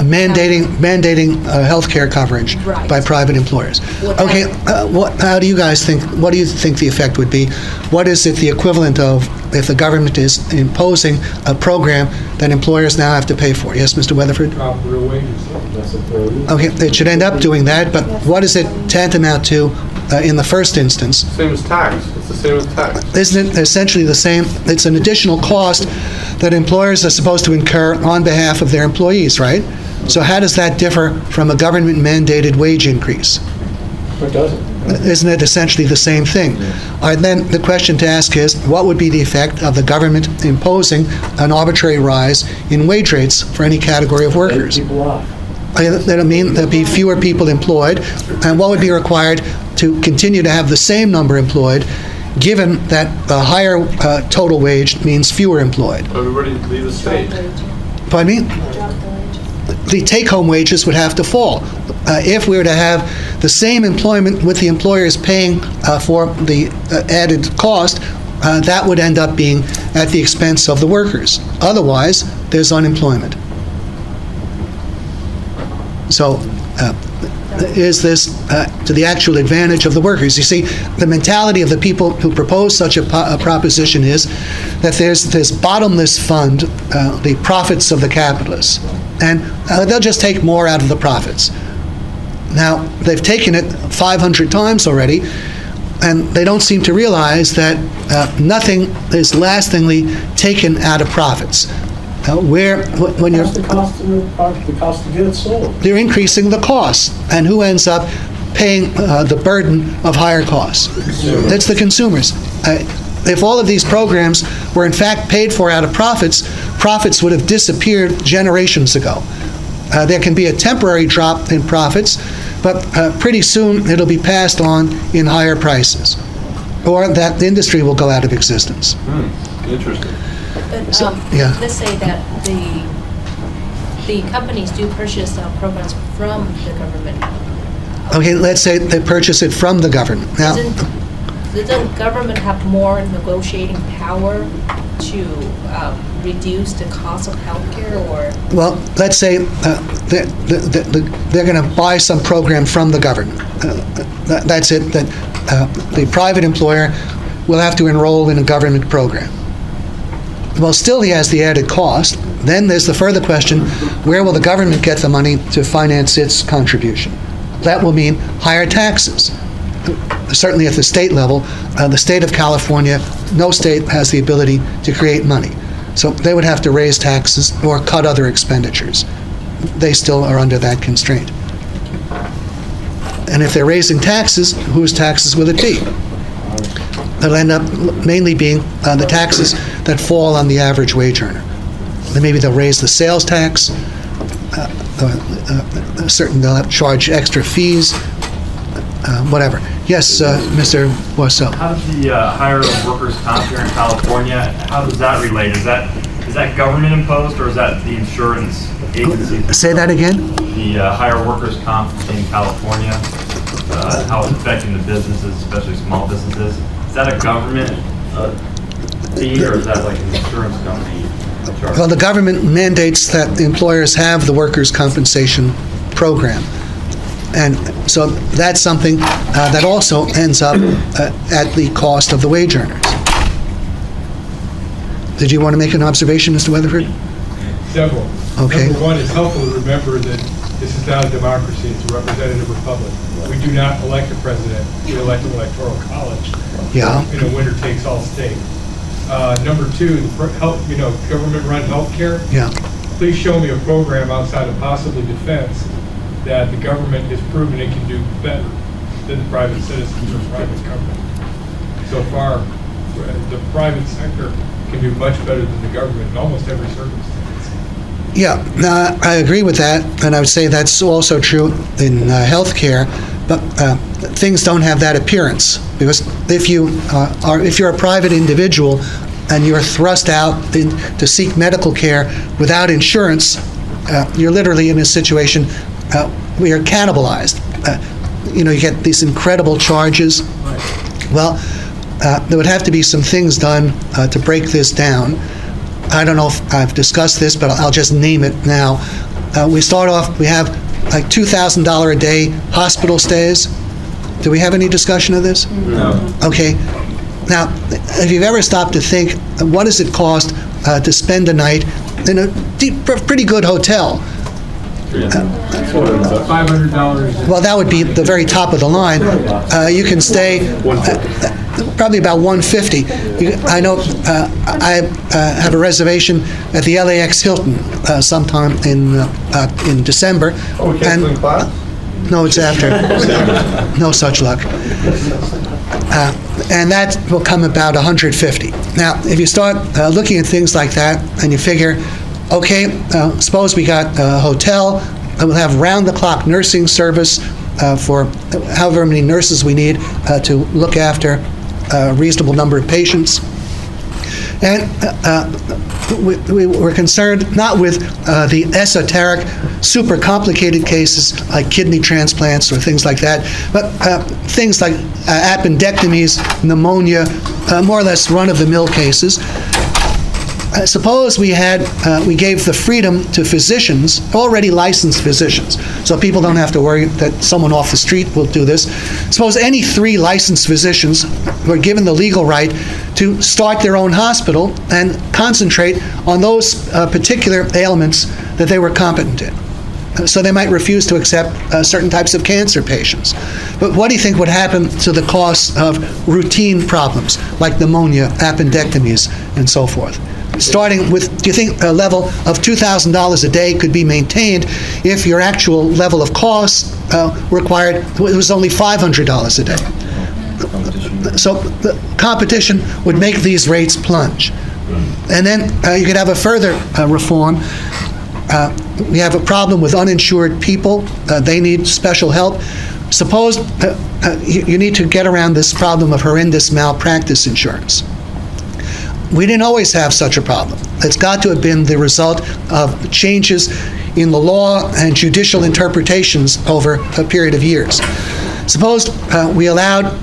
mandating health care coverage Right. by private employers. Okay, how do you guys think, what do you think the effect would be? What is it the equivalent of if the government is imposing a program that employers now have to pay for? Yes, Mr. Weatherford? Drop real wages. That's what they're doing. Okay, it should end up doing that, but what is it tantamount to in the first instance? Same as tax. It's the same as tax. Isn't it essentially the same? It's an additional cost that employers are supposed to incur on behalf of their employees, right? So how does that differ from a government-mandated wage increase? It doesn't. Isn't it essentially the same thing? All right, then the question to ask is, what would be the effect of the government imposing an arbitrary rise in wage rates for any category of workers? People off. That'll mean there'll be fewer people employed, and what would be required to continue to have the same number employed, given that a higher total wage means fewer employed? Everybody leave the state. Pardon me? The take-home wages would have to fall. If we were to have the same employment with the employers paying for the added cost, that would end up being at the expense of the workers. Otherwise, there's unemployment. So, is this to the actual advantage of the workers? You see, the mentality of the people who propose such a proposition is that there's this bottomless fund, the profits of the capitalists, and they'll just take more out of the profits. Now, they've taken it 500 times already, and they don't seem to realize that nothing is lastingly taken out of profits. When you're That's the cost of goods sold. they're increasing the costs, and who ends up paying the burden of higher costs? It's the consumers. If all of these programs were in fact paid for out of profits, profits would have disappeared generations ago. There can be a temporary drop in profits, but pretty soon it'll be passed on in higher prices, or that the industry will go out of existence. Interesting. But yeah. let's say that the companies do purchase programs from the government. Okay, let's say they purchase it from the government. Now, Doesn't the government have more negotiating power to reduce the cost of healthcare, or? well, let's say they're going to buy some program from the government. That's it, that the private employer will have to enroll in a government program. Well, still he has the added cost. Then there's the further question, where will the government get the money to finance its contribution? That will mean higher taxes. Certainly at the state level, the state of California, no state has the ability to create money. So they would have to raise taxes or cut other expenditures. They still are under that constraint. And if they're raising taxes, whose taxes will it be? It'll end up mainly being the taxes that fall on the average wage earner. Then maybe they'll raise the sales tax, they'll have to charge extra fees, whatever. Yes, Mr. Boisseau. How does the higher workers' comp here in California, how does that relate? Is that government imposed, or is that the insurance agency? Say that again? The higher workers' comp in California, how it's affecting the businesses, especially small businesses. Is that a government fee, or is that like an insurance company charge? Well, the government mandates that the employers have the workers' compensation program. And so that's something that also ends up at the cost of the wage earners. Did you want to make an observation, Mr. Weatherford? Several. Okay. Number one, it's helpful to remember that this is not a democracy, it's a representative republic. We do not elect a president, we elect an electoral college. Yeah. In a winner-takes-all state. Number two, government-run healthcare. Yeah. Please show me a program outside of possibly defense that the government has proven it can do better than the private citizens or private company. So far, the private sector can do much better than the government in almost every circumstance. Yeah, I agree with that, and I would say that's also true in healthcare. But things don't have that appearance, because if you're a private individual and you're thrust out to seek medical care without insurance, you're literally in a situation where you're cannibalized. You get these incredible charges. Well, there would have to be some things done to break this down. I don't know if I've discussed this, but I'll just name it now. We have like $2,000 a day hospital stays. Do we have any discussion of this? No. Okay. Now, if you've ever stopped to think, what does it cost to spend a night in a pretty good hotel? $500. Well, that would be the very top of the line. You can stay probably about $150. I know I have a reservation at the LAX Hilton sometime in December. Oh, we canceling class? No, it's after. No such luck. And that will come about $150. Now, if you start looking at things like that and you figure, okay, suppose we got a hotel that will have round-the-clock nursing service for however many nurses we need to look after a reasonable number of patients. And we were concerned not with the esoteric, super complicated cases like kidney transplants or things like that, but things like appendectomies, pneumonia, more or less run-of-the-mill cases. Suppose we gave the freedom to physicians, already licensed physicians, so people don't have to worry that someone off the street will do this. Suppose any 3 licensed physicians were given the legal right to start their own hospital and concentrate on those particular ailments that they were competent in. So they might refuse to accept certain types of cancer patients. But what do you think would happen to the costs of routine problems like pneumonia, appendectomies, and so forth? Starting with, do you think a level of $2,000 a day could be maintained if your actual level of costs required, it was only $500 a day? So the competition would make these rates plunge. And then you could have a further reform. We have a problem with uninsured people. They need special help. Suppose you need to get around this problem of horrendous malpractice insurance. We didn't always have such a problem. It's got to have been the result of changes in the law and judicial interpretations over a period of years. Suppose we allowed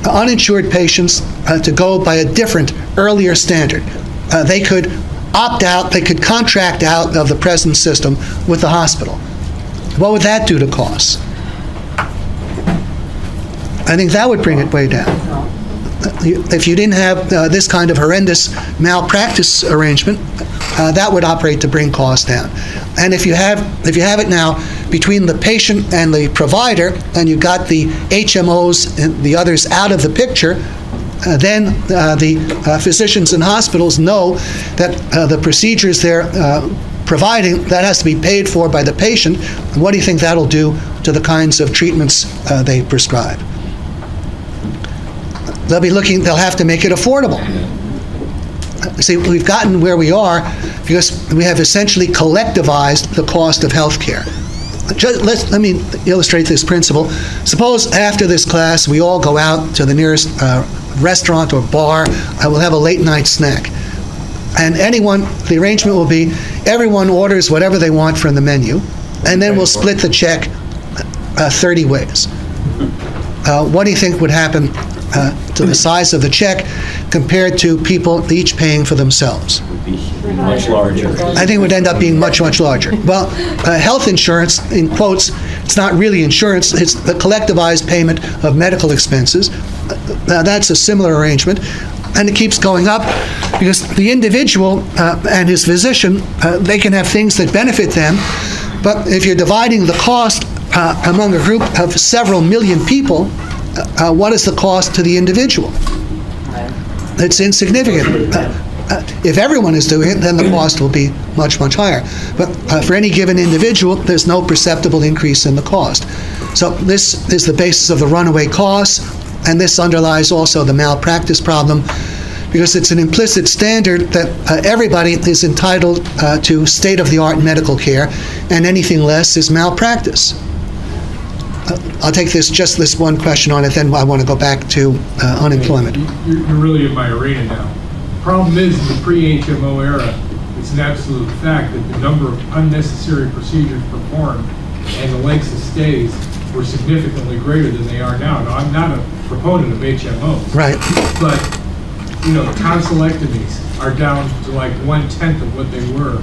uninsured patients to go by a different, earlier standard. They could opt out, they could contract out of the present system with the hospital. What would that do to costs? I think that would bring it way down. If you didn't have this kind of horrendous malpractice arrangement, that would operate to bring costs down. And if you have it now between the patient and the provider, and you got the HMOs and the others out of the picture, then the physicians and hospitals know that the procedures they're providing, that has to be paid for by the patient. What do you think that'll do to the kinds of treatments they prescribe? They'll have to make it affordable. See, we've gotten where we are because we have essentially collectivized the cost of health care. Let me illustrate this principle. Suppose after this class we all go out to the nearest restaurant or bar, we'll have a late night snack. And the arrangement will be everyone orders whatever they want from the menu, and then we'll split the check 30 ways. What do you think would happen to the size of the check compared to people each paying for themselves? Would be much larger. I think it would end up being much, much larger. Well, health insurance, in quotes, it's not really insurance, it's the collectivized payment of medical expenses. That's a similar arrangement. and it keeps going up because the individual and his physician, they can have things that benefit them, but if you're dividing the cost among a group of several million people, what is the cost to the individual? It's insignificant. If everyone is doing it, then the cost will be much, much higher. But for any given individual, there's no perceptible increase in the cost. So this is the basis of the runaway costs, and this underlies also the malpractice problem, because it's an implicit standard that everybody is entitled to state-of-the-art medical care, and anything less is malpractice. I'll take just this one question on it, then I want to go back to unemployment. You're really in my arena now. The problem is, in the pre-HMO era, it's an absolute fact that the number of unnecessary procedures performed and the lengths of stays were significantly greater than they are now. Now, I'm not a proponent of HMOs. Right. But, tonsillectomies are down to like 1/10 of what they were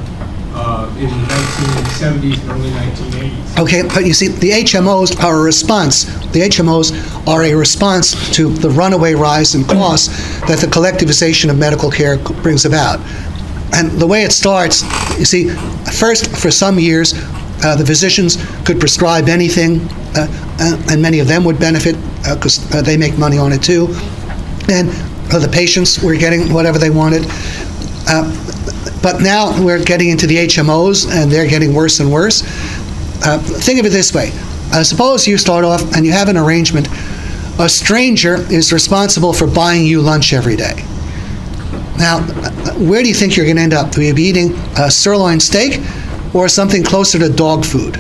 in the 1970s and early 1980s. Okay, but you see, the HMOs are a response. The HMOs are a response to the runaway rise in costs that the collectivization of medical care brings about. And the way it starts, you see, first, for some years, the physicians could prescribe anything, and many of them would benefit because they make money on it too. And the patients were getting whatever they wanted. But now we're getting into the HMOs, and they're getting worse and worse. Think of it this way. Suppose you start off and you have an arrangement. A stranger is responsible for buying you lunch every day. Now, where do you think you're going to end up? Will you be eating a sirloin steak or something closer to dog food?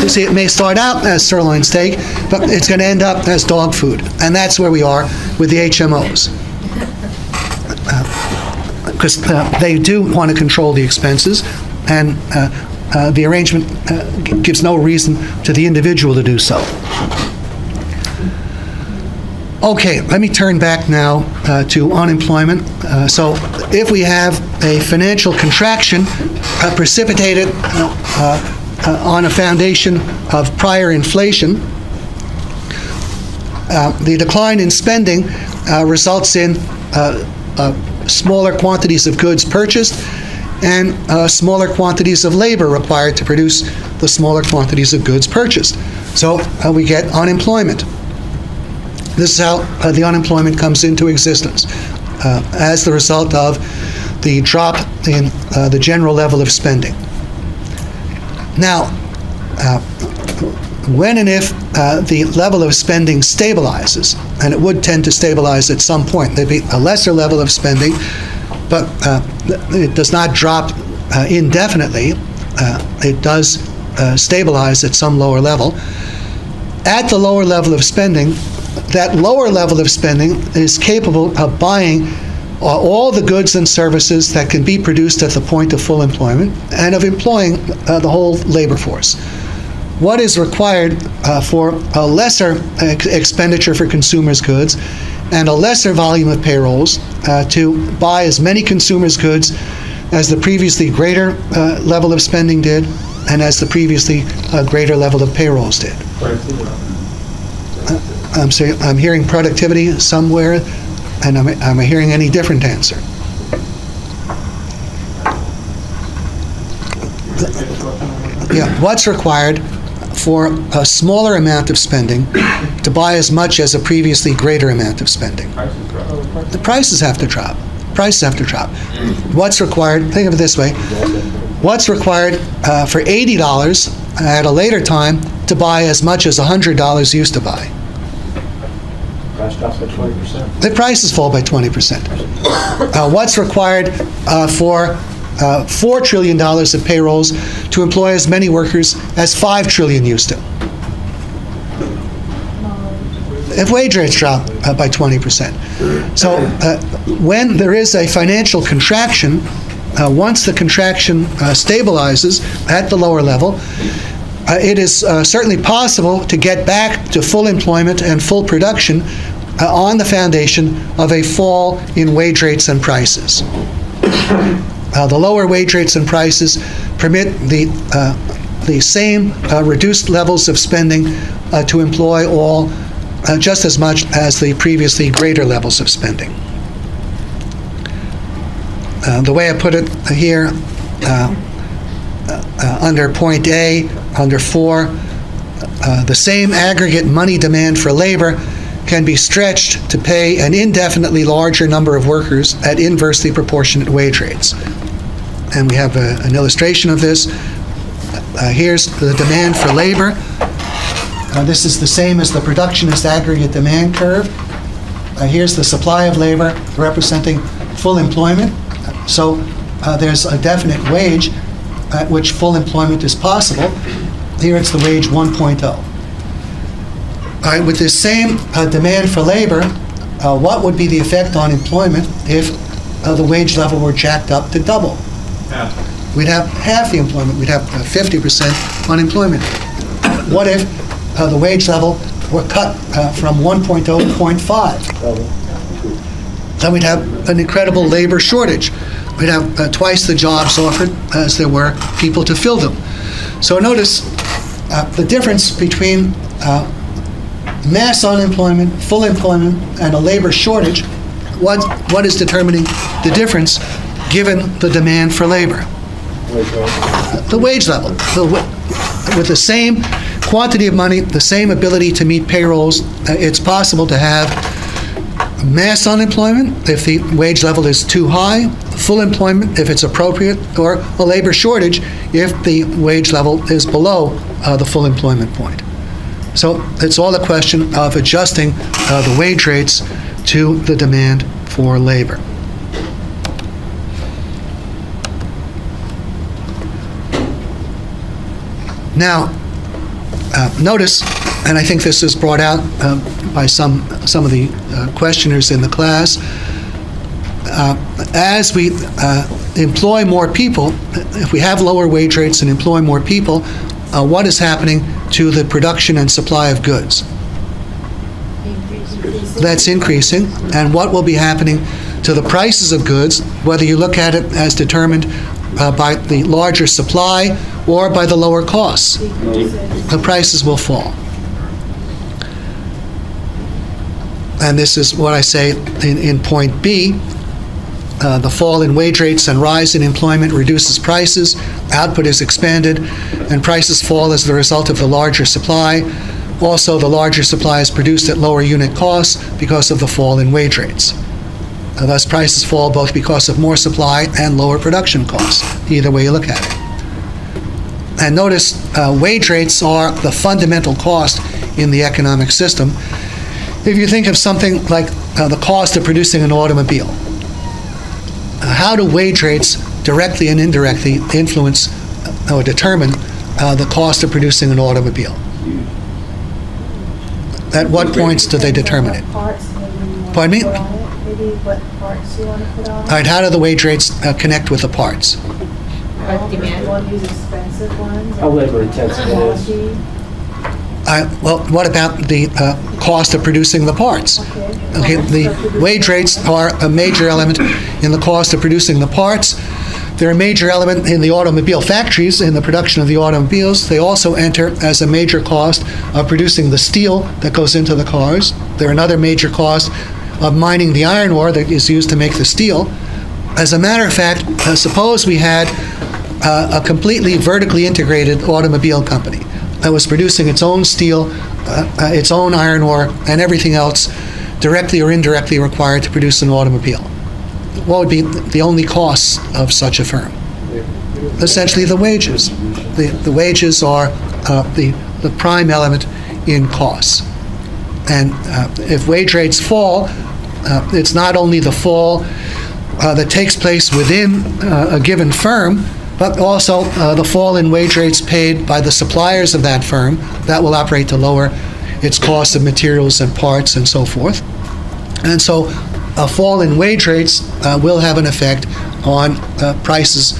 You see, it may start out as sirloin steak, but it's going to end up as dog food. And that's where we are with the HMOs. Because they do want to control the expenses, and the arrangement gives no reason to the individual to do so. Okay, let me turn back now to unemployment. So if we have a financial contraction precipitated on a foundation of prior inflation, the decline in spending results in smaller quantities of goods purchased and smaller quantities of labor required to produce the smaller quantities of goods purchased. So we get unemployment. This is how the unemployment comes into existence as the result of the drop in the general level of spending. Now, when and if the level of spending stabilizes, and it would tend to stabilize at some point, there'd be a lesser level of spending, but it does not drop indefinitely. It does stabilize at some lower level. At the lower level of spending, that lower level of spending is capable of buying all the goods and services that can be produced at the point of full employment and of employing the whole labor force. What is required for a lesser expenditure for consumers' goods and a lesser volume of payrolls to buy as many consumers' goods as the previously greater level of spending did and as the previously greater level of payrolls did. I'm hearing productivity somewhere, and am I hearing any different answer? Yeah, what's required for a smaller amount of spending to buy as much as a previously greater amount of spending? The prices have to drop. Prices have to drop. What's required, think of it this way, what's required for $80 at a later time to buy as much as $100 used to buy? Price drops by 20%. The prices fall by 20%. What's required for $4 trillion of payrolls to employ as many workers as $5 trillion used to? If wage rates drop by 20%. So when there is a financial contraction, once the contraction stabilizes at the lower level, it is certainly possible to get back to full employment and full production on the foundation of a fall in wage rates and prices. The lower wage rates and prices permit the same reduced levels of spending to employ all just as much as the previously greater levels of spending. The way I put it here, under point A, under 4, the same aggregate money demand for labor can be stretched to pay an indefinitely larger number of workers at inversely proportionate wage rates. And we have an illustration of this. Here's the demand for labor. This is the same as the productionist aggregate demand curve. Here's the supply of labor representing full employment. So there's a definite wage at which full employment is possible. Here it's the wage 1.0. All right, with this same demand for labor, what would be the effect on employment if the wage level were jacked up to double? Half. We'd have half the employment. We'd have 50% unemployment. What if the wage level were cut from 1.0 to 0.5? Then we'd have an incredible labor shortage. We'd have twice the jobs offered as there were people to fill them. So notice the difference between mass unemployment, full employment, and a labor shortage. What is determining the difference given the demand for labor? The wage level. With the same quantity of money, the same ability to meet payrolls, it's possible to have mass unemployment if the wage level is too high, full employment if it's appropriate, or a labor shortage if the wage level is below the full employment point. So it's all a question of adjusting the wage rates to the demand for labor. Now, notice, and I think this is brought out by some of the questioners in the class, as we employ more people, if we have lower wage rates and employ more people, what is happening to the production and supply of goods? That's increasing. And what will be happening to the prices of goods, whether you look at it as determined by the larger supply or by the lower costs? The prices will fall. And this is what I say in point B. The fall in wage rates and rise in employment reduces prices, output is expanded, and prices fall as the result of the larger supply. Also, the larger supply is produced at lower unit costs because of the fall in wage rates. Thus, prices fall both because of more supply and lower production costs, either way you look at it. And notice, wage rates are the fundamental cost in the economic system. If you think of something like the cost of producing an automobile, how do wage rates directly and indirectly influence or determine the cost of producing an automobile? At what points do they determine it? Pardon me? Maybe what parts you want to put on? All right, how do the wage rates connect with the parts? You want to use expensive ones? How labor intensive it is. Well, what about the cost of producing the parts? Okay, the wage rates are a major element in the cost of producing the parts. They're a major element in the automobile factories, in the production of the automobiles. They also enter as a major cost of producing the steel that goes into the cars. They're another major cost of mining the iron ore that is used to make the steel. As a matter of fact, suppose we had a completely vertically integrated automobile company that was producing its own steel, its own iron ore, and everything else directly or indirectly required to produce an automobile. What would be the only costs of such a firm? Essentially the wages. The wages are the prime element in costs. And if wage rates fall, it's not only the fall that takes place within a given firm, but also the fall in wage rates paid by the suppliers of that firm that will operate to lower its cost of materials and parts and so forth. And so a fall in wage rates will have an effect on prices,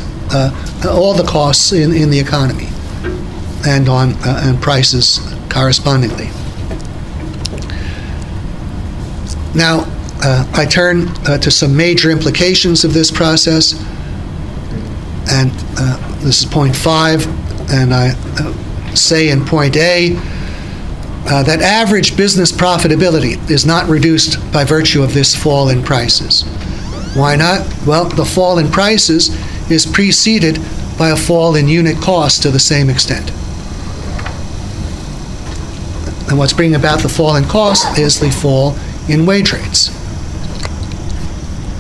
all the costs in the economy, and on and prices correspondingly. Now, I turn to some major implications of this process, and this is point 5, and I say in point A, that average business profitability is not reduced by virtue of this fall in prices. Why not? Well, the fall in prices is preceded by a fall in unit cost to the same extent. And what's bringing about the fall in cost is the fall in wage rates.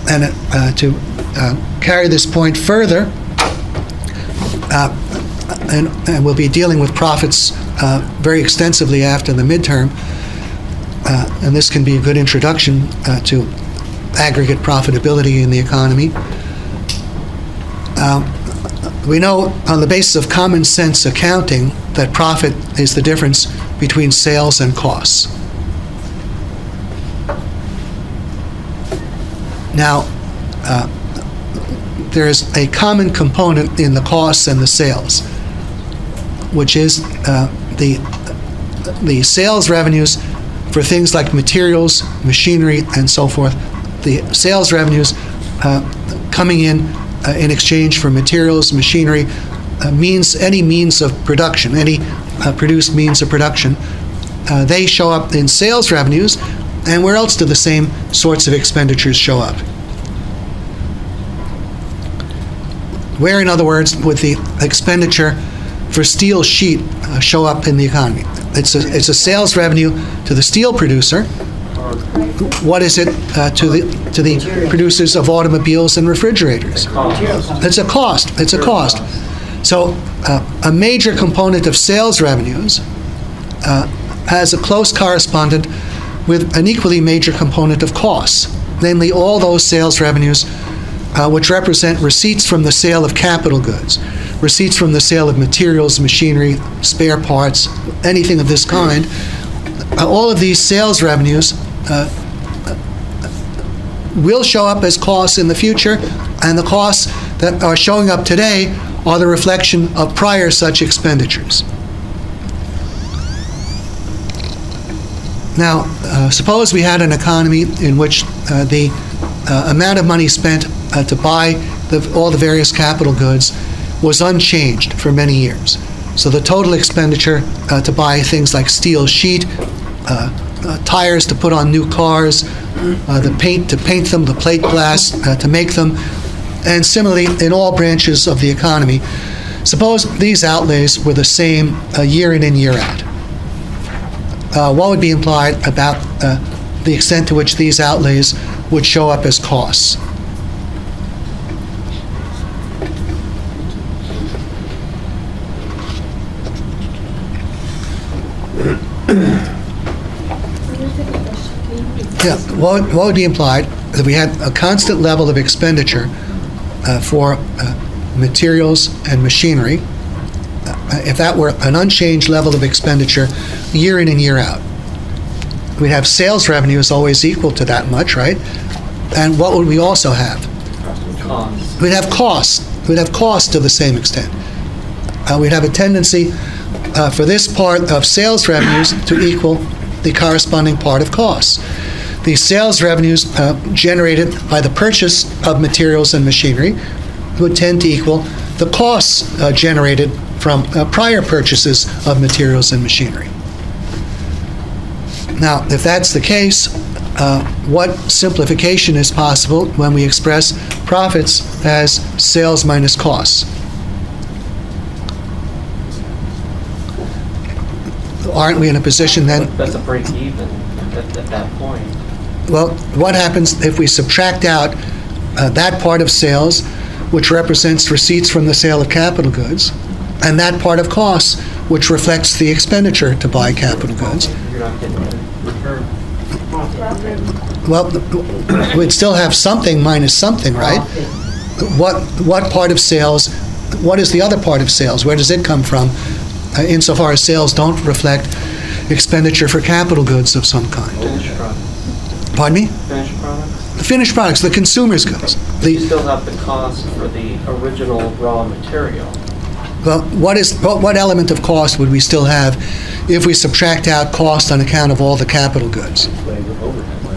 And to carry this point further, and we'll be dealing with profits very extensively after the midterm, and this can be a good introduction to aggregate profitability in the economy. We know on the basis of common sense accounting that profit is the difference between sales and costs. Now, there is a common component in the costs and the sales, which is the sales revenues for things like materials, machinery, and so forth. The sales revenues coming in exchange for materials, machinery, any means of production, any produced means of production. They show up in sales revenues, and where else do the same sorts of expenditures show up? Where, in other words, would the expenditure for steel sheet show up in the economy? It's a sales revenue to the steel producer. What is it to the producers of automobiles and refrigerators? It's a cost. It's a cost. So a major component of sales revenues has a close correspondent with an equally major component of costs, namely all those sales revenues which represent receipts from the sale of capital goods, receipts from the sale of materials, machinery, spare parts, anything of this kind. All of these sales revenues will show up as costs in the future, and the costs that are showing up today are the reflection of prior such expenditures. Now, suppose we had an economy in which the amount of money spent to buy all the various capital goods was unchanged for many years. So the total expenditure to buy things like steel sheet, tires to put on new cars, the paint to paint them, the plate glass to make them, and similarly in all branches of the economy. Suppose these outlays were the same year in and year out. What would be implied about the extent to which these outlays would show up as costs? Yeah, what would be implied that we had a constant level of expenditure for materials and machinery, if that were an unchanged level of expenditure year in and year out. We'd have sales revenues always equal to that much, right? And what would we also have? Costs. We'd have costs. We'd have costs to the same extent. We'd have a tendency for this part of sales revenues to equal the corresponding part of costs. The sales revenues generated by the purchase of materials and machinery would tend to equal the costs generated from prior purchases of materials and machinery. Now, if that's the case, what simplification is possible when we express profits as sales minus costs? Aren't we in a position then? That's a break even at that point. Well, what happens if we subtract out that part of sales, which represents receipts from the sale of capital goods, and that part of costs, which reflects the expenditure to buy capital goods? You're not getting a return. Well, we'd still have something minus something, right? What part of sales, what is the other part of sales? Where does it come from? Insofar as sales don't reflect expenditure for capital goods of some kind. Finished products. Pardon me? Finished products. The finished products, the consumer's goods. You still have the cost for the original raw material. Well, what element of cost would we still have if we subtract out cost on account of all the capital goods?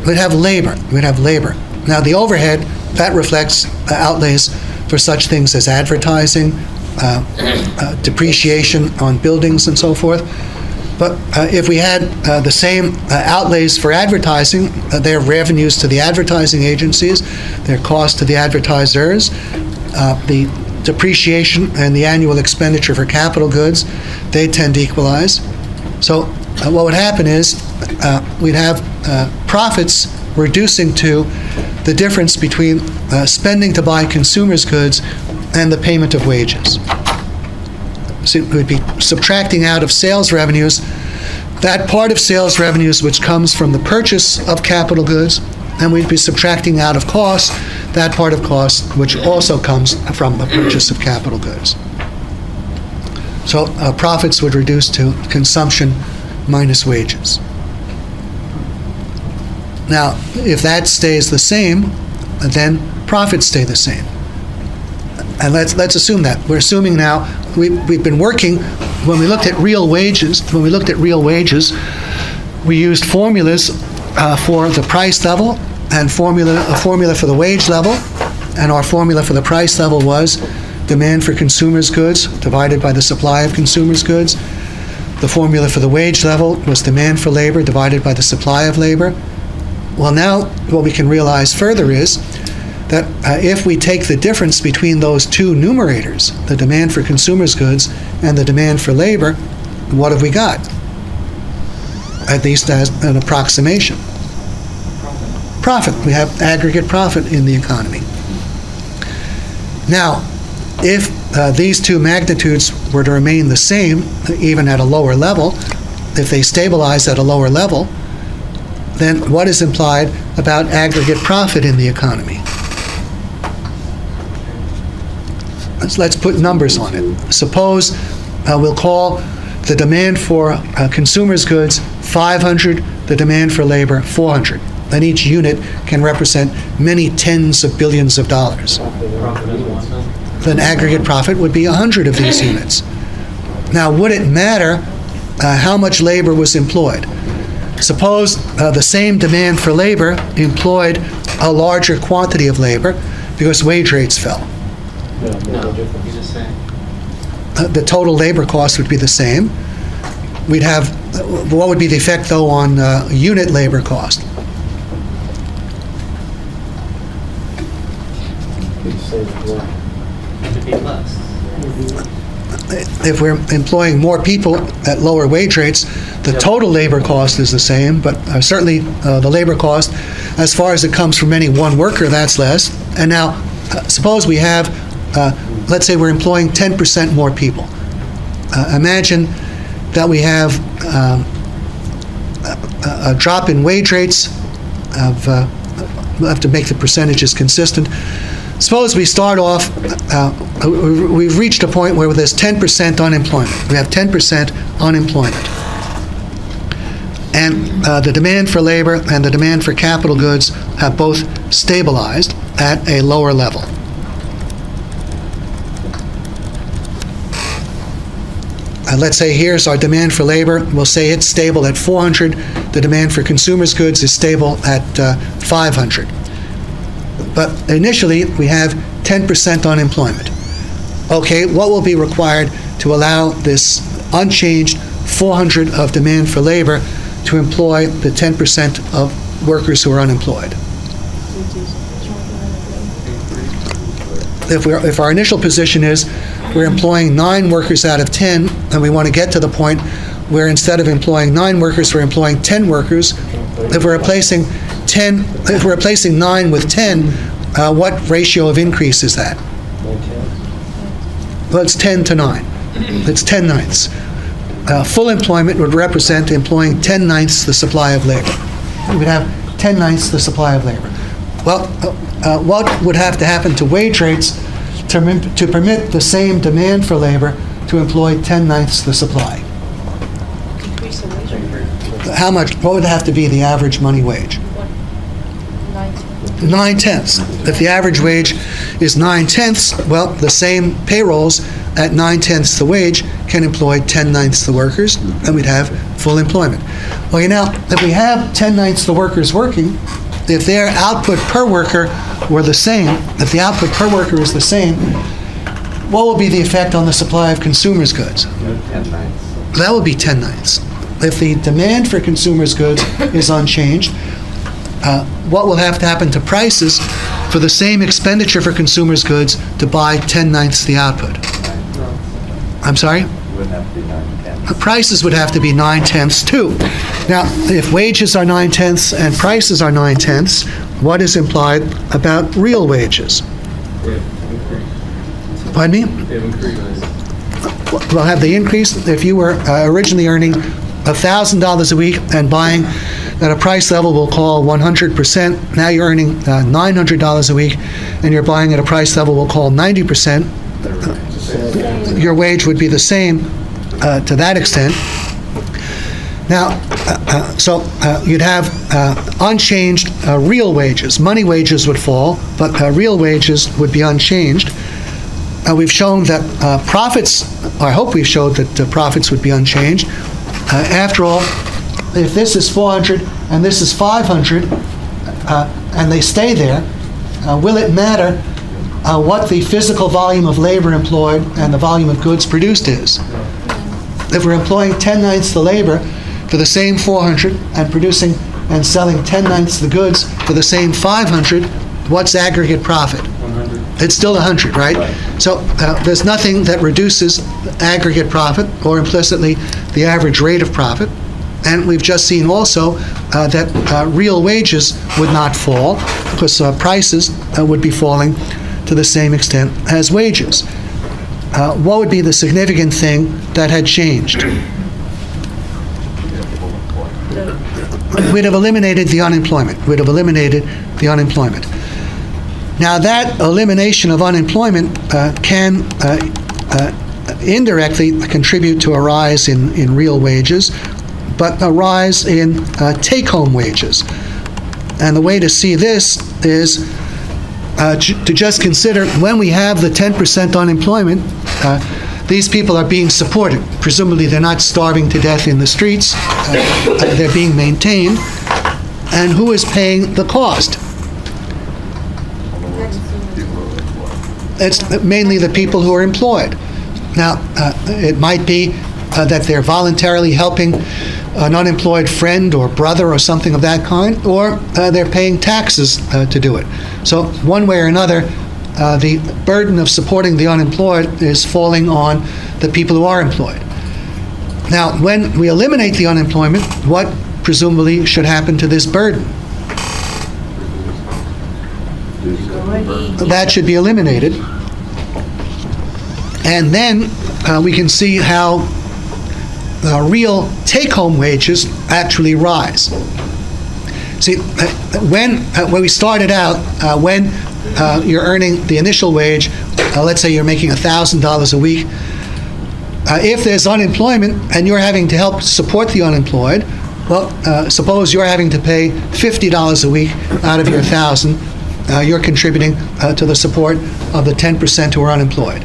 We'd have labor. We'd have labor. Now, the overhead, that reflects outlays for such things as advertising, depreciation on buildings and so forth. But if we had the same outlays for advertising, their revenues to the advertising agencies, their cost to the advertisers, the depreciation and the annual expenditure for capital goods, they tend to equalize. So what would happen is we'd have profits reducing to the difference between spending to buy consumers' goods and the payment of wages. So we'd be subtracting out of sales revenues that part of sales revenues which comes from the purchase of capital goods, and we'd be subtracting out of costs that part of costs which also comes from the purchase of capital goods. So profits would reduce to consumption minus wages. Now, if that stays the same, then profits stay the same. And let's assume that. We're assuming now we've been working. When we looked at real wages, we used formulas for the price level and a formula for the wage level. And our formula for the price level was demand for consumers' goods divided by the supply of consumers' goods. The formula for the wage level was demand for labor divided by the supply of labor. Well, now what we can realize further is that if we take the difference between those two numerators, the demand for consumers' goods and the demand for labor, what have we got? At least as an approximation. Profit. We have aggregate profit in the economy. Now, if these two magnitudes were to remain the same, even at a lower level, if they stabilize at a lower level, then what is implied about aggregate profit in the economy? Let's put numbers on it. Suppose we'll call the demand for consumers' goods 500, the demand for labor 400. Then each unit can represent many tens of billions of dollars. Then aggregate profit would be 100 of these units. Now, would it matter how much labor was employed? Suppose the same demand for labor employed a larger quantity of labor because wage rates fell. No, you just say. The total labor cost would be the same. We'd have, what would be the effect though on unit labor cost? It'd be less. If we're employing more people at lower wage rates, the total labor cost is the same, but certainly the labor cost, as far as it comes from any one worker, that's less. And now, suppose we have, let's say we're employing 10% more people. Imagine that we have a drop in wage rates of, we'll have to make the percentages consistent. Suppose we start off, we've reached a point where there's 10% unemployment. We have 10% unemployment. And the demand for labor and the demand for capital goods have both stabilized at a lower level. Let's say here's our demand for labor. We'll say it's stable at 400. The demand for consumers' goods is stable at 500. But initially, we have 10% unemployment. Okay, what will be required to allow this unchanged 400 of demand for labor to employ the 10% of workers who are unemployed? If our initial position is we're employing 9 workers out of 10, and we want to get to the point where instead of employing 9 workers, we're employing 10 workers. If we're replacing 9 with 10, what ratio of increase is that? Well, it's 10 to 9. It's 10 ninths. Full employment would represent employing 10 ninths the supply of labor. We would have 10 ninths the supply of labor. Well, what would have to happen to wage rates to permit the same demand for labor to employ 10 ninths the supply? Decrease the wage rate. How much? What would have to be the average money wage? 9/10. If the average wage is 9/10, well, the same payrolls at 9/10 the wage can employ 10 ninths the workers, and we'd have full employment. Well, if we have 10 ninths the workers working, if their output per worker were the same, if the output per worker is the same, what will be the effect on the supply of consumers' goods? 10 ninths. That would be 10 ninths. if the demand for consumers' goods is unchanged, what will have to happen to prices for the same expenditure for consumers' goods to buy 10/9 the output? I'm sorry? Wouldn't have to be 9/10. Prices would have to be 9/10 too. Now, if wages are 9/10 and prices are 9/10, what is implied about real wages? Pardon me? They've increased. Well, have they increased? If you were originally earning $1,000 a week and buying at a price level we'll call 100%, now you're earning $900 a week and you're buying at a price level we'll call 90%, your wage would be the same to that extent. Now, so you'd have unchanged real wages. Money wages would fall, but real wages would be unchanged. We've shown that profits, or I hope we've showed that profits would be unchanged. After all, if this is 400 and this is 500, and they stay there, will it matter what the physical volume of labor employed and the volume of goods produced is? If we're employing 10/9 the labor for the same 400 and producing and selling 10/9 the goods for the same 500, what's aggregate profit? 100. It's still 100, right? So there's nothing that reduces aggregate profit or implicitly the average rate of profit. And we've just seen also that real wages would not fall because prices would be falling to the same extent as wages. What would be the significant thing that had changed? We'd have eliminated the unemployment. We'd have eliminated the unemployment. Now, that elimination of unemployment can indirectly contribute to a rise in real wages, but a rise in take-home wages. And the way to see this is to just consider when we have the 10% unemployment, these people are being supported. Presumably they're not starving to death in the streets. They're being maintained. And who is paying the cost? It's mainly the people who are employed. Now, it might be that they're voluntarily helping an unemployed friend or brother or something of that kind, or they're paying taxes to do it. So one way or another, the burden of supporting the unemployed is falling on the people who are employed. Now, when we eliminate the unemployment, what presumably should happen to this burden? That should be eliminated. And then we can see how real take-home wages actually rise. See, when we started out, when you're earning the initial wage, let's say you're making $1,000 a week, if there's unemployment and you're having to help support the unemployed, well, suppose you're having to pay $50 a week out of your $1,000, you're contributing to the support of the 10% who are unemployed.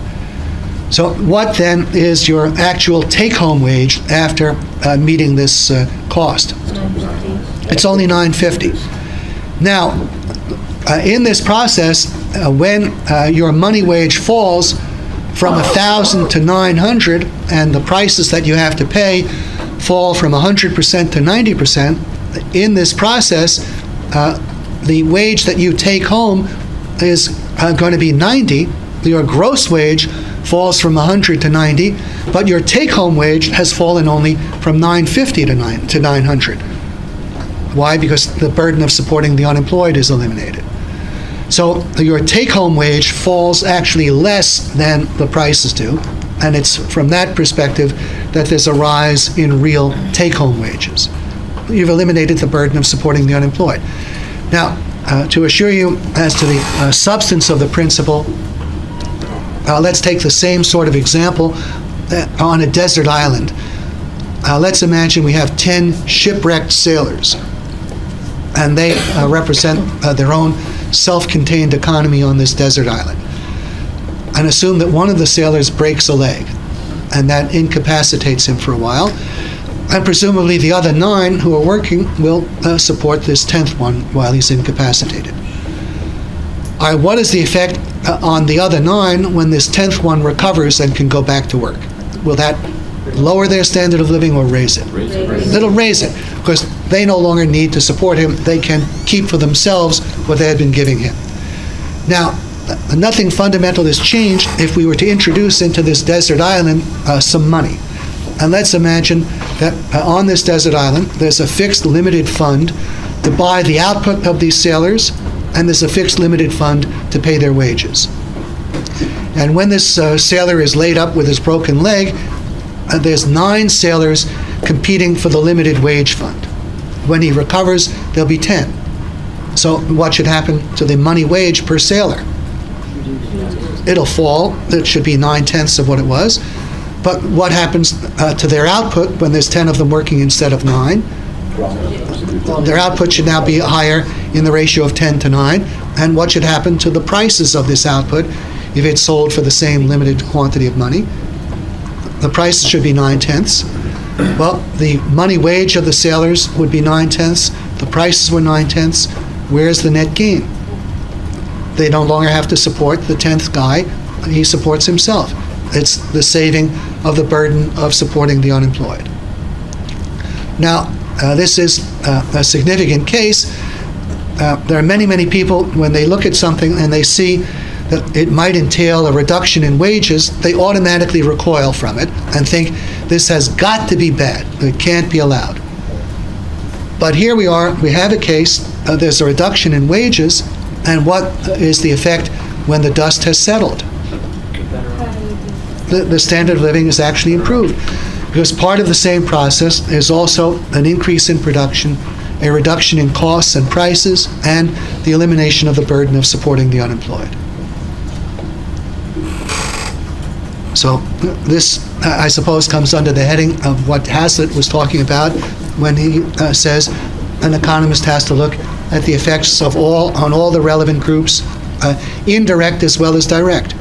So what then is your actual take-home wage after meeting this cost? It's only $9.50. Now, in this process, when your money wage falls from $1,000 to $900 and the prices that you have to pay fall from 100% to 90%, in this process, the wage that you take home is going to be $90. Your gross wage falls from 100 to 90, but your take-home wage has fallen only from $950 to $900. Why? Because the burden of supporting the unemployed is eliminated. So your take-home wage falls actually less than the prices do, and it's from that perspective that there's a rise in real take-home wages. You've eliminated the burden of supporting the unemployed. Now, to assure you as to the substance of the principle, let's take the same sort of example on a desert island. Let's imagine we have 10 shipwrecked sailors, and they represent their own self-contained economy on this desert island. And assume that one of the sailors breaks a leg, and that incapacitates him for a while. And presumably the other 9 who are working will support this 10th one while he's incapacitated. All right, what is the effect on the other 9 when this 10th one recovers and can go back to work? Will that lower their standard of living or raise it? It'll raise it, because they no longer need to support him. They can keep for themselves what they had been giving him. Now, nothing fundamental has changed if we were to introduce into this desert island some money. And let's imagine that on this desert island, there's a fixed limited fund to buy the output of these sailors, and there's a fixed limited fund to pay their wages. And when this sailor is laid up with his broken leg, there's 9 sailors competing for the limited wage fund. When he recovers, there'll be 10. So what should happen to the money wage per sailor? It'll fall. It should be 9/10 of what it was. But what happens to their output when there's 10 of them working instead of 9? Their output should now be higher in the ratio of 10 to 9. And what should happen to the prices of this output if it's sold for the same limited quantity of money? The prices should be 9/10. Well, the money wage of the sailors would be 9/10. The prices were 9/10. Where's the net gain? They no longer have to support the 10th guy. He supports himself. It's the saving of the burden of supporting the unemployed. Now, this is a significant case. There are many, many people, when they look at something and they see that it might entail a reduction in wages, they automatically recoil from it and think this has got to be bad. It can't be allowed. But here we are, we have a case, there's a reduction in wages, and what is the effect when the dust has settled? The standard of living is actually improved, because part of the same process is also an increase in production, a reduction in costs and prices, and the elimination of the burden of supporting the unemployed. So this, I suppose, comes under the heading of what Hazlitt was talking about when he says an economist has to look at the effects of on all the relevant groups, indirect as well as direct.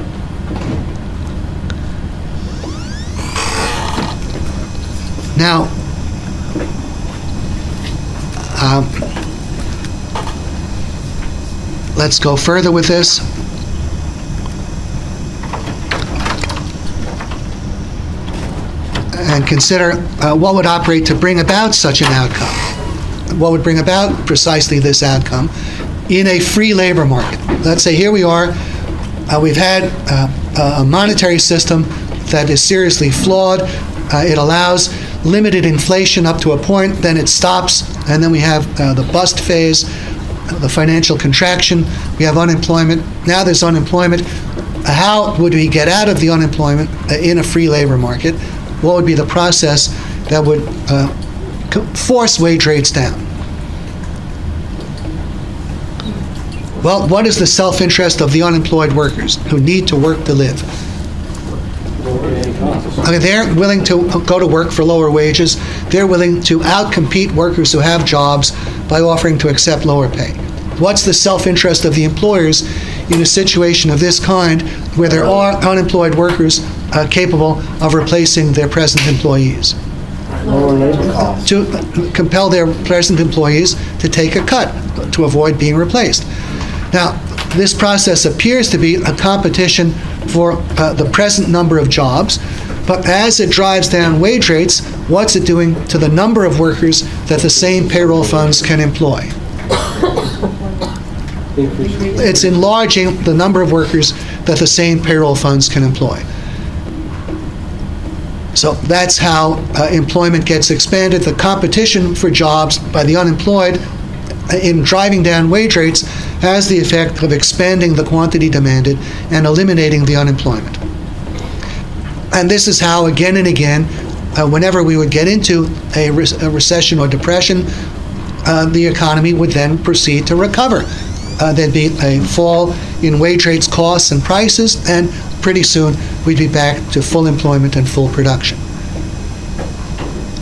Now, let's go further with this. And consider what would operate to bring about such an outcome. What would bring about precisely this outcome in a free labor market? Let's say here we are, we've had a monetary system that is seriously flawed. It allows limited inflation up to a point, then it stops, and then we have the bust phase, the financial contraction, we have unemployment. Now there's unemployment. How would we get out of the unemployment in a free labor market? What would be the process that would force wage rates down? Well, what is the self-interest of the unemployed workers who need to work to live? I mean, they're willing to go to work for lower wages. They're willing to outcompete workers who have jobs by offering to accept lower pay. What's the self-interest of the employers in a situation of this kind where there are unemployed workers capable of replacing their present employees? Lower labor costs. To compel their present employees to take a cut to avoid being replaced. Now, this process appears to be a competition for the present number of jobs, but as it drives down wage rates, what's it doing to the number of workers that the same payroll funds can employ? It's enlarging the number of workers that the same payroll funds can employ. So that's how employment gets expanded. The competition for jobs by the unemployed in driving down wage rates has the effect of expanding the quantity demanded and eliminating the unemployment. And this is how, again and again, whenever we would get into a recession or depression, the economy would then proceed to recover. There'd be a fall in wage rates, costs, and prices, and pretty soon we'd be back to full employment and full production.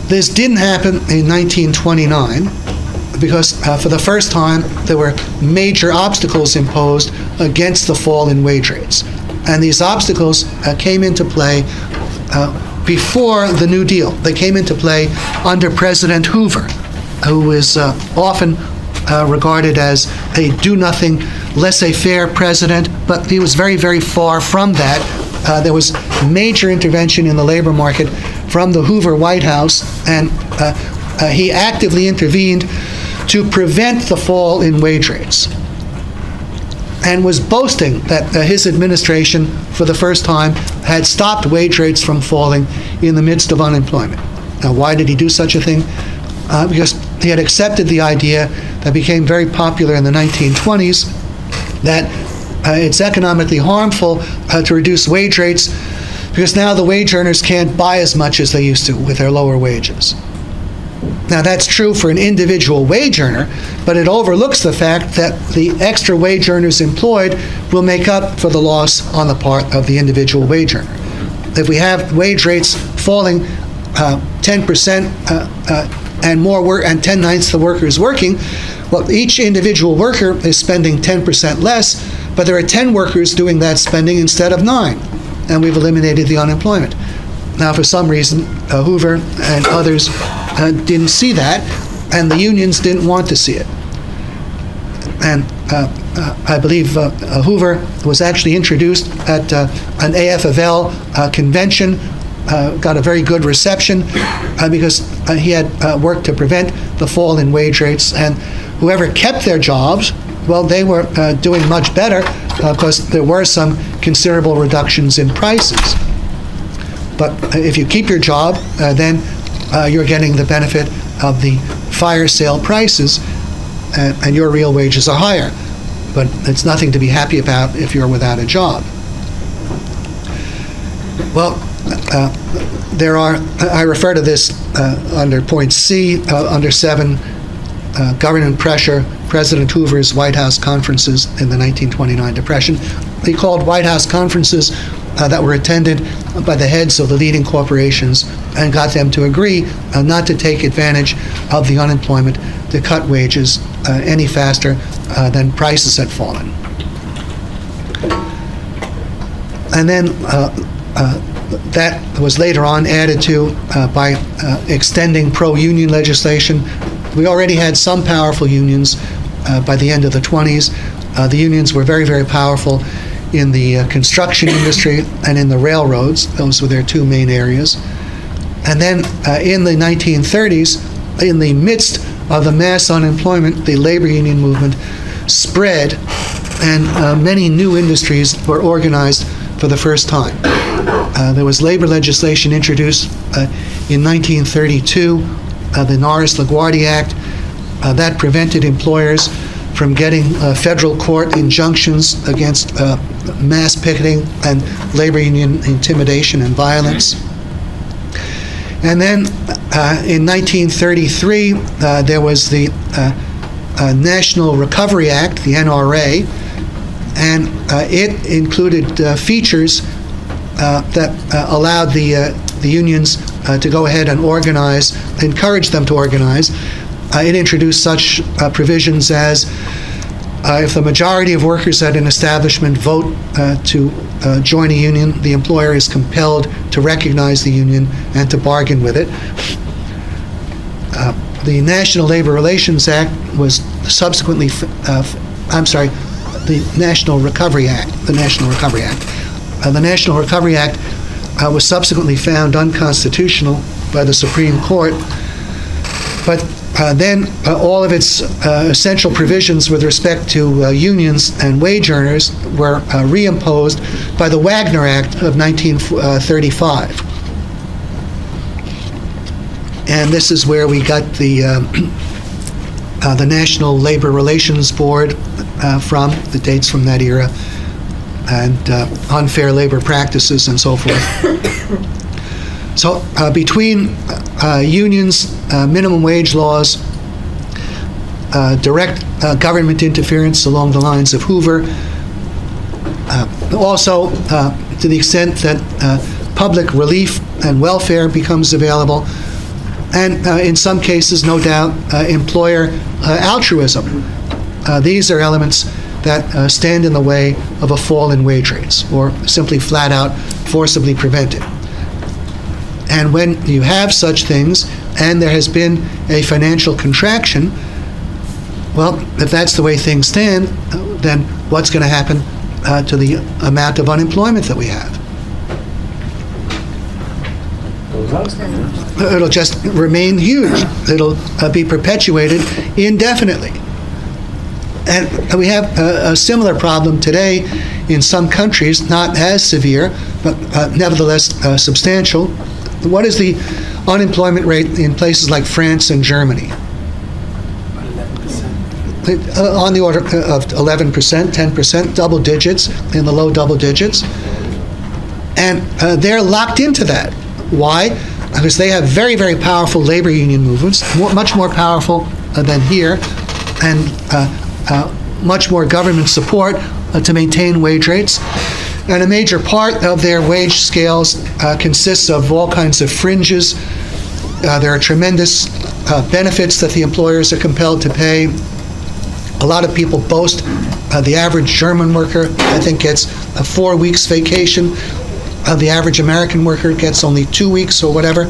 This didn't happen in 1929 because for the first time there were major obstacles imposed against the fall in wage rates. And these obstacles came into play before the New Deal. They came into play under President Hoover, who is often regarded as a do-nothing, laissez-faire president, but he was very, very far from that. There was major intervention in the labor market from the Hoover White House, and he actively intervened to prevent the fall in wage rates, and was boasting that his administration, for the first time, had stopped wage rates from falling in the midst of unemployment. Now, why did he do such a thing? Because he had accepted the idea that became very popular in the 1920s, that it's economically harmful to reduce wage rates because now the wage earners can't buy as much as they used to with their lower wages. Now, that's true for an individual wage earner, but it overlooks the fact that the extra wage earners employed will make up for the loss on the part of the individual wage earner. If we have wage rates falling 10% and more and 10/9 the workers working, well, each individual worker is spending 10% less, but there are 10 workers doing that spending instead of 9, and we've eliminated the unemployment. Now, for some reason, Hoover and others didn't see that, and the unions didn't want to see it. And I believe Hoover was actually introduced at an AFL convention, got a very good reception because he had worked to prevent the fall in wage rates, and whoever kept their jobs, well, they were doing much better because there were some considerable reductions in prices. But if you keep your job, then you're getting the benefit of the fire sale prices, and your real wages are higher. But it's nothing to be happy about if you're without a job. Well, there are, I refer to this under point C, under 7, government pressure, President Hoover's White House conferences in the 1929 Depression. He called White House conferences that were attended by the heads of the leading corporations and got them to agree not to take advantage of the unemployment to cut wages any faster than prices had fallen. And then that was later on added to by extending pro-union legislation. We already had some powerful unions by the end of the 20s. The unions were very, very powerful in the construction industry and in the railroads. Those were their two main areas. And then in the 1930s, in the midst of the mass unemployment, the labor union movement spread, and many new industries were organized for the first time. There was labor legislation introduced in 1932, the Norris-LaGuardia Act, that prevented employers from getting federal court injunctions against mass picketing and labor union intimidation and violence. And then in 1933, there was the National Recovery Act, the NRA, and it included features that allowed the unions to go ahead and organize, encourage them to organize. It introduced such provisions as if the majority of workers at an establishment vote to join a union, the employer is compelled to recognize the union and to bargain with it. The National Labor Relations Act was subsequently, the National Recovery Act, the National Recovery Act. The National Recovery Act was subsequently found unconstitutional by the Supreme Court, but then all of its essential provisions with respect to unions and wage earners were reimposed by the Wagner Act of 1935. And this is where we got the National Labor Relations Board from, the dates from that era, and unfair labor practices and so forth. So between unions, minimum wage laws, direct government interference along the lines of Hoover, also to the extent that public relief and welfare becomes available, and in some cases, no doubt, employer altruism. These are elements that stand in the way of a fall in wage rates, or simply flat out forcibly prevent it. And when you have such things, and there has been a financial contraction, well, if that's the way things stand, then what's going to happen to the amount of unemployment that we have? It'll just remain huge. It'll be perpetuated indefinitely. And we have a similar problem today in some countries, not as severe, but nevertheless substantial. What is the unemployment rate in places like France and Germany? On the order of 11%, 10%, double digits, in the low double digits. And they're locked into that. Why? Because they have very, very powerful labor union movements, much more powerful than here, and much more government support to maintain wage rates. And a major part of their wage scales consists of all kinds of fringes. There are tremendous benefits that the employers are compelled to pay. A lot of people boast the average German worker, I think, gets 4 weeks vacation. The average American worker gets only 2 weeks or whatever.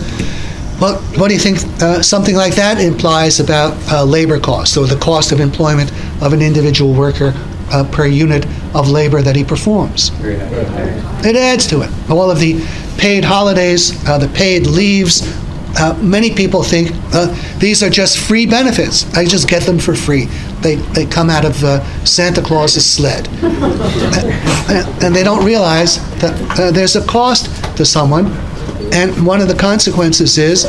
Well, what do you think something like that implies about labor costs, or the cost of employment of an individual worker per unit of labor that he performs? It adds to it. All of the paid holidays, the paid leaves. Many people think these are just free benefits. I just get them for free. They come out of Santa Claus's sled. And they don't realize that there's a cost to someone. And one of the consequences is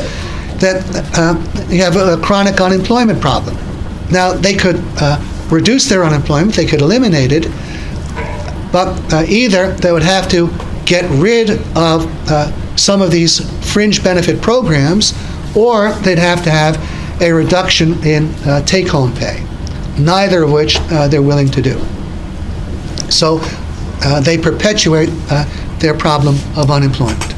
that you have a chronic unemployment problem. Now, they could reduce their unemployment, they could eliminate it, but either they would have to get rid of some of these fringe benefit programs, or they'd have to have a reduction in take-home pay, neither of which they're willing to do. So they perpetuate their problem of unemployment.